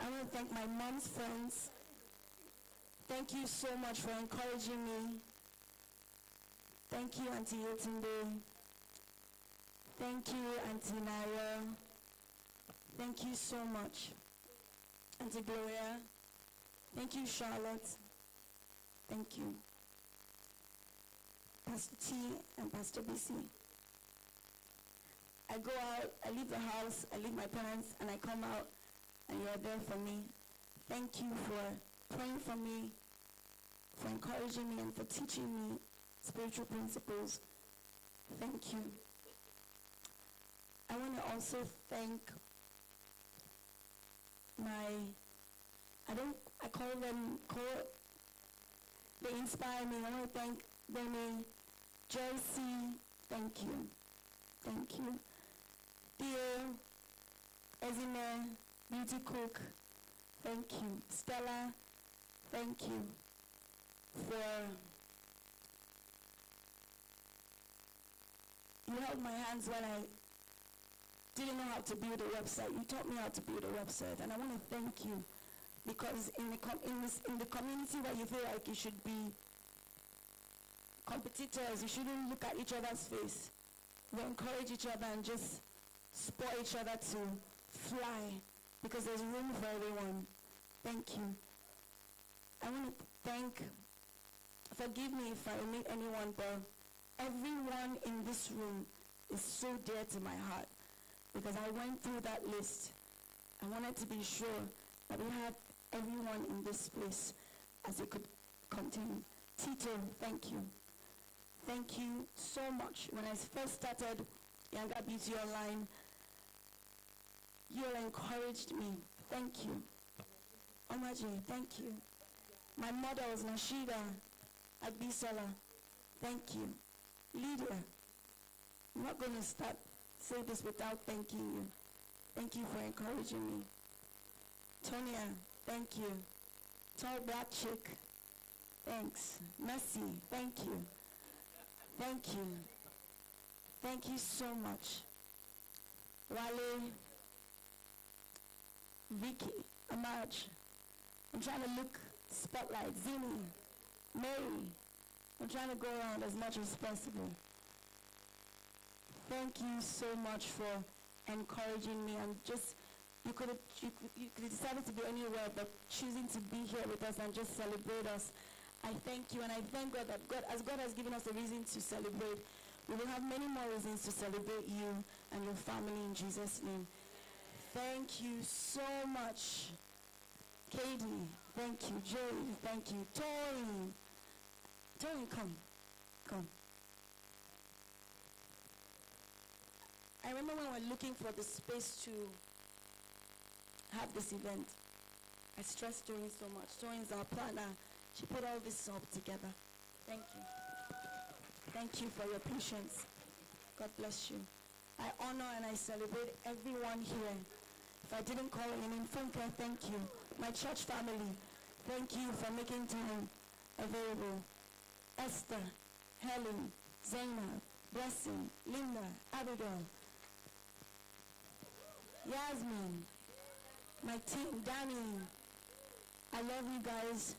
I want to thank my mom's friends. Thank you so much for encouraging me. Thank you, Auntie Yotunde. Thank you, Auntie Naya. Thank you so much, Auntie Gloria. Thank you, Charlotte. Thank you. Pastor T and Pastor BC. I go out, I leave the house, I leave my parents, and I come out, and you're there for me. Thank you for praying for me, for encouraging me, and for teaching me spiritual principles. Thank you. I want to also thank I call them, they inspire me. I want to thank Benny, Joycey, thank you. Thank you. Theo, Ezine, Beauty Cook, thank you. Stella, thank you you held my hands when I didn't know how to build a website. You taught me how to build a website, and I want to thank you, because in the community where you feel like you should be competitors, you shouldn't look at each other's face. We encourage each other and just support each other to fly, because there's room for everyone. Thank you. I want to forgive me if I omit anyone, but everyone in this room is so dear to my heart, because I went through that list. I wanted to be sure that we had everyone in this place as it could contain. Tito, thank you. Thank you so much. When I first started YangaBeauty Online, you encouraged me. Thank you. Omaji, thank you. My mother was Nashida at Bisola. Thank you. Lydia, I'm not going to say this without thanking you. Thank you for encouraging me. Tonya, thank you. Tall black chick, thanks. Mercy, thank you. Thank you. Thank you so much. Wale, Vicky, Amaj, I'm trying to look spotlight. Zini, Mary, I'm trying to go around as much as possible. Thank you so much for encouraging me, and just you could have decided to be anywhere, but choosing to be here with us and just celebrate us. I thank you, and I thank God that as God has given us a reason to celebrate, we will have many more reasons to celebrate you and your family in Jesus' name. Thank you so much. Katie, thank you. Joey, thank you. Tori, come. I remember when we were looking for the space to have this event, I stressed Joey so much. Joey is our planner. She put all this up together. Thank you. Thank you for your patience. God bless you. I honor and I celebrate everyone here. If I didn't call your name, Funke, thank you. My church family, thank you for making time available. Esther, Helen, Zainab, Blessing, Linda, Abigail, Yasmin, my team, Danny. I love you guys.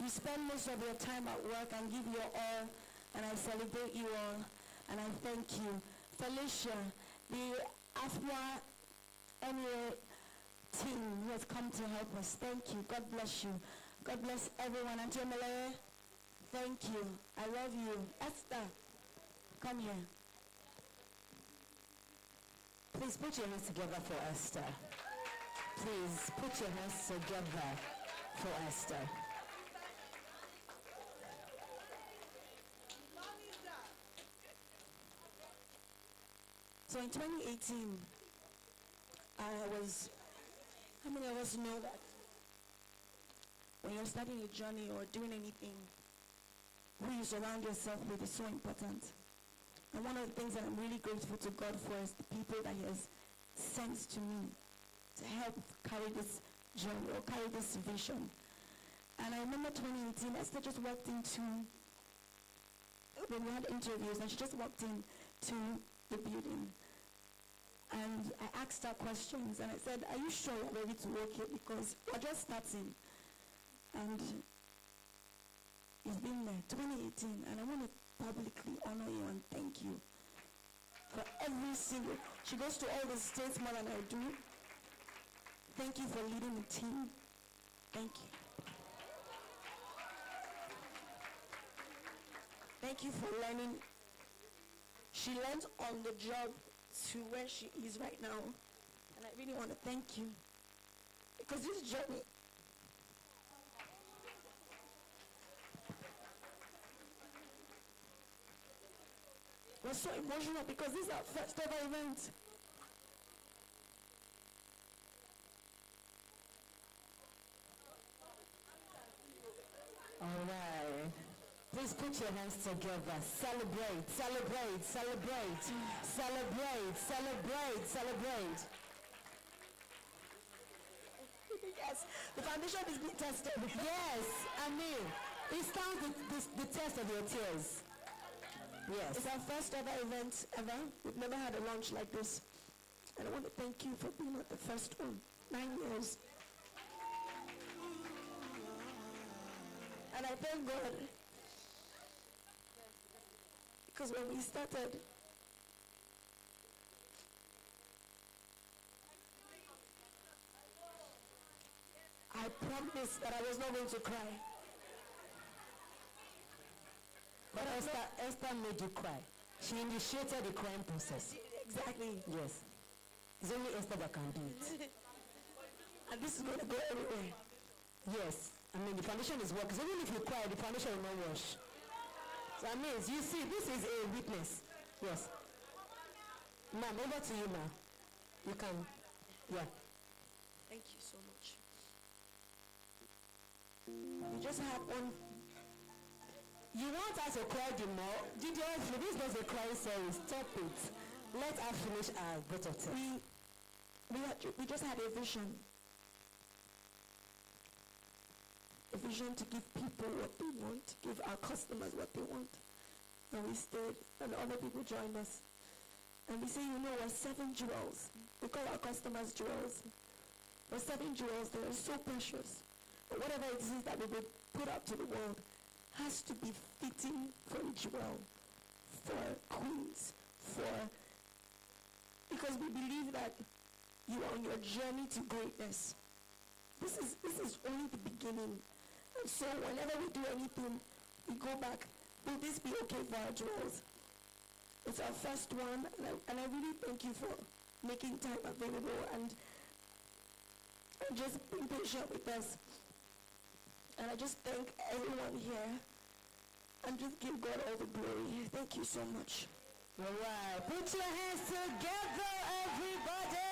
You spend most of your time at work and give your all, and I celebrate you all, and I thank you. Felicia, the AFWA Emirates team who has come to help us, thank you. God bless you. God bless everyone. Auntie Malaya, thank you. I love you. Esther, come here. Please put your hands together for Esther. Please put your hands together for Esther. So in 2018, how many of us know that when you're starting a journey or doing anything, who you surround yourself with is so important. And one of the things that I'm really grateful to God for is the people that He has sent to me to help carry this journey or carry this vision. And I remember 2018, Esther just walked into, when we had interviews, and she just walked into the building. And I asked her questions, and I said, are you sure you're ready to work here? Because we're just starting. And you've been there, 2018, and I want to publicly honor you and thank you for every single, she goes to all the states more than I do. Thank you for leading the team. Thank you. Thank you for learning. She learned on the job to where she is right now. And I really want to thank you. Because this journey was so emotional because this is our first ever event. All right. Please put your hands together. Celebrate, celebrate, celebrate, celebrate, celebrate, celebrate. Yes, the foundation is being tested. Yes, I mean, it stands the test of your tears. Yes. It's our first ever event ever. We've never had a launch like this. And I want to thank you for being at the first one. 9 years. And I thank God. Because when we started, I promised that I was not going to cry. But Esther made you cry. She initiated the crying process. Exactly. Yes. It's only Esther that can do it. And this is going to go everywhere. Yes. I mean, the foundation is working. So even if you cry, the foundation will not wash. So that means, you see, this is a witness. Yes. Ma'am, over to you now. You can, yeah. Thank you so much. You just have one. You want us to cry the more? Did you actually, this was a crying service. Stop it. Let us finish our bit of time. We just had a vision. A vision to give people what they want, give our customers what they want. And we stayed, and other people joined us. And we say, you know, we're 7 jewels. We call our customers jewels. We're 7 jewels. They are so precious. But whatever it is that we will put out to the world has to be fitting for a jewel, for queens, because we believe that you are on your journey to greatness. This is only the beginning. And so whenever we do anything, we go back, will this be okay for our jewels? It's our first one, and I really thank you for making time available and just being patient with us. And I just thank everyone here and just give God all the glory. Thank you so much. All right. Put your hands together, everybody.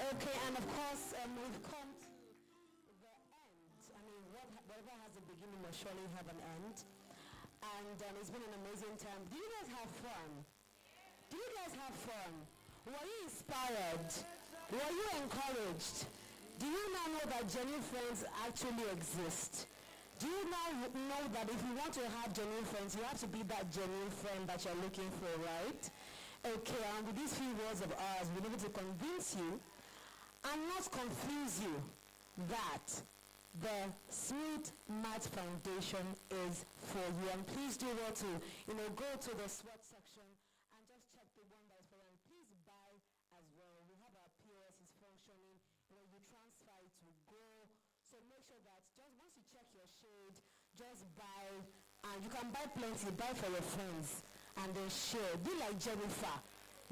Okay, and of course, we've come to the end. I mean, whatever has a beginning must surely have an end. And it's been an amazing time. Did you guys have fun? Did you guys have fun? Were you inspired? Were you encouraged? Do you now know that genuine friends actually exist? Do you now know that if you want to have genuine friends, you have to be that genuine friend that you're looking for, right? Okay, and with these few words of ours, we're able to convince you and not confuse you that the Smooth Match Foundation is for you. And please do well to, go to the sweat section and just check the one that is for you. And please buy as well. We have our POS is functioning. You transfer it to go. So make sure that just once you check your shade, just buy, and you can buy plenty, buy for your friends, and then share. Be like Jennifer.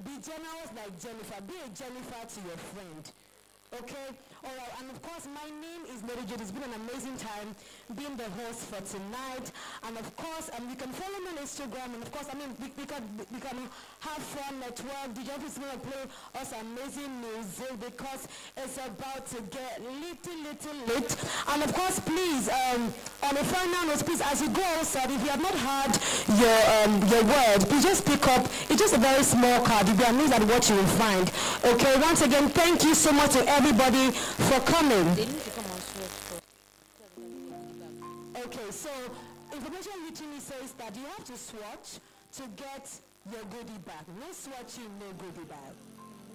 Be generous like Jennifer. Be a Jennifer to your friend. Okay? All right. And of course, my name is Mary Jude. It's been an amazing time being the host for tonight. And of course, you can follow me on Instagram, and of course, I mean, we can have fun, network. DJ is going to play us amazing music because it's about to get little lit. And of course, please, on a final note, please, as you go outside, if you have not heard your word, please just pick up. It's just a very small card. You'll be amazed at what you will find. Okay, once again, thank you so much to everybody for coming. They need to come on switch first. Okay, so information literally says that you have to swatch to get your goodie bag. No swatching, no goodie bag.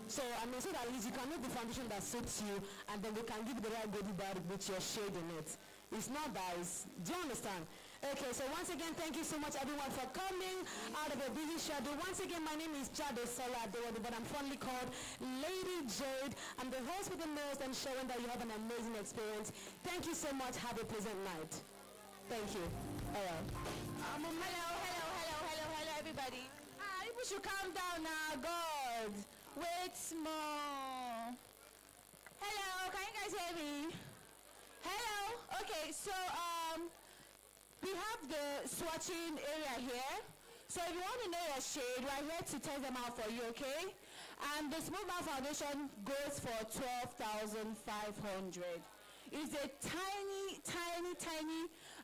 So I mean, so that at least you can make the foundation that suits you, and then we can give you the right goodie bag with your shade in it. It's not that. Do you understand? Okay, so once again, thank you so much everyone for coming out of a busy schedule. Once again, my name is Jade Sola, but I'm fondly called Lady Jade. I'm the host with the most and showing that you have an amazing experience. Thank you so much. Have a pleasant night. Thank you. All right. Hello, everybody. People should calm down now, God. Wait small. Hello, can you guys hear me? Hello? Okay, so, we have the swatching area here. So if you want to know your shade, we're here to test them out for you, okay? And the Smooth Matte Foundation goes for 12,500. It's a tiny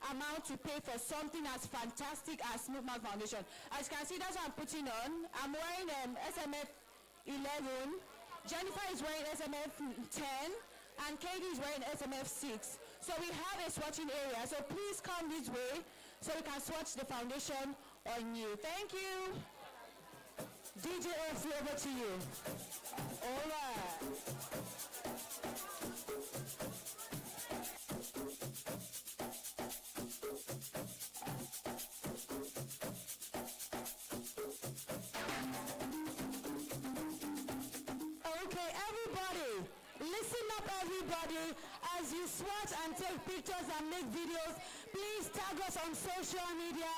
amount to pay for something as fantastic as Smooth Matte Foundation. As you can see, that's what I'm putting on. I'm wearing SMF 11. Jennifer is wearing SMF 10. And Katie is wearing SMF 6. So we have a swatching area. So please come this way so we can swatch the foundation on you. Thank you. DJ F, over to you. All right. Okay, everybody, listen up, everybody. As you swatch and take pictures and make videos, please tag us on social media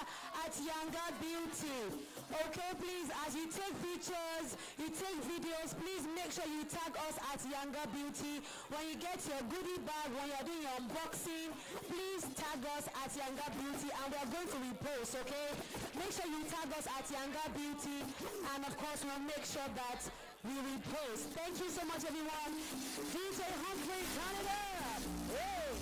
at YangaBeauty. Okay, please, as you take pictures, you take videos, please make sure you tag us at YangaBeauty. When you get your goodie bag, when you're doing your unboxing, please tag us at YangaBeauty, and we're going to repost, okay? Make sure you tag us at YangaBeauty, and of course, we'll make sure that we repost. Thank you so much, everyone. DJ Humphrey, Canada. Hey.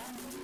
Thank you.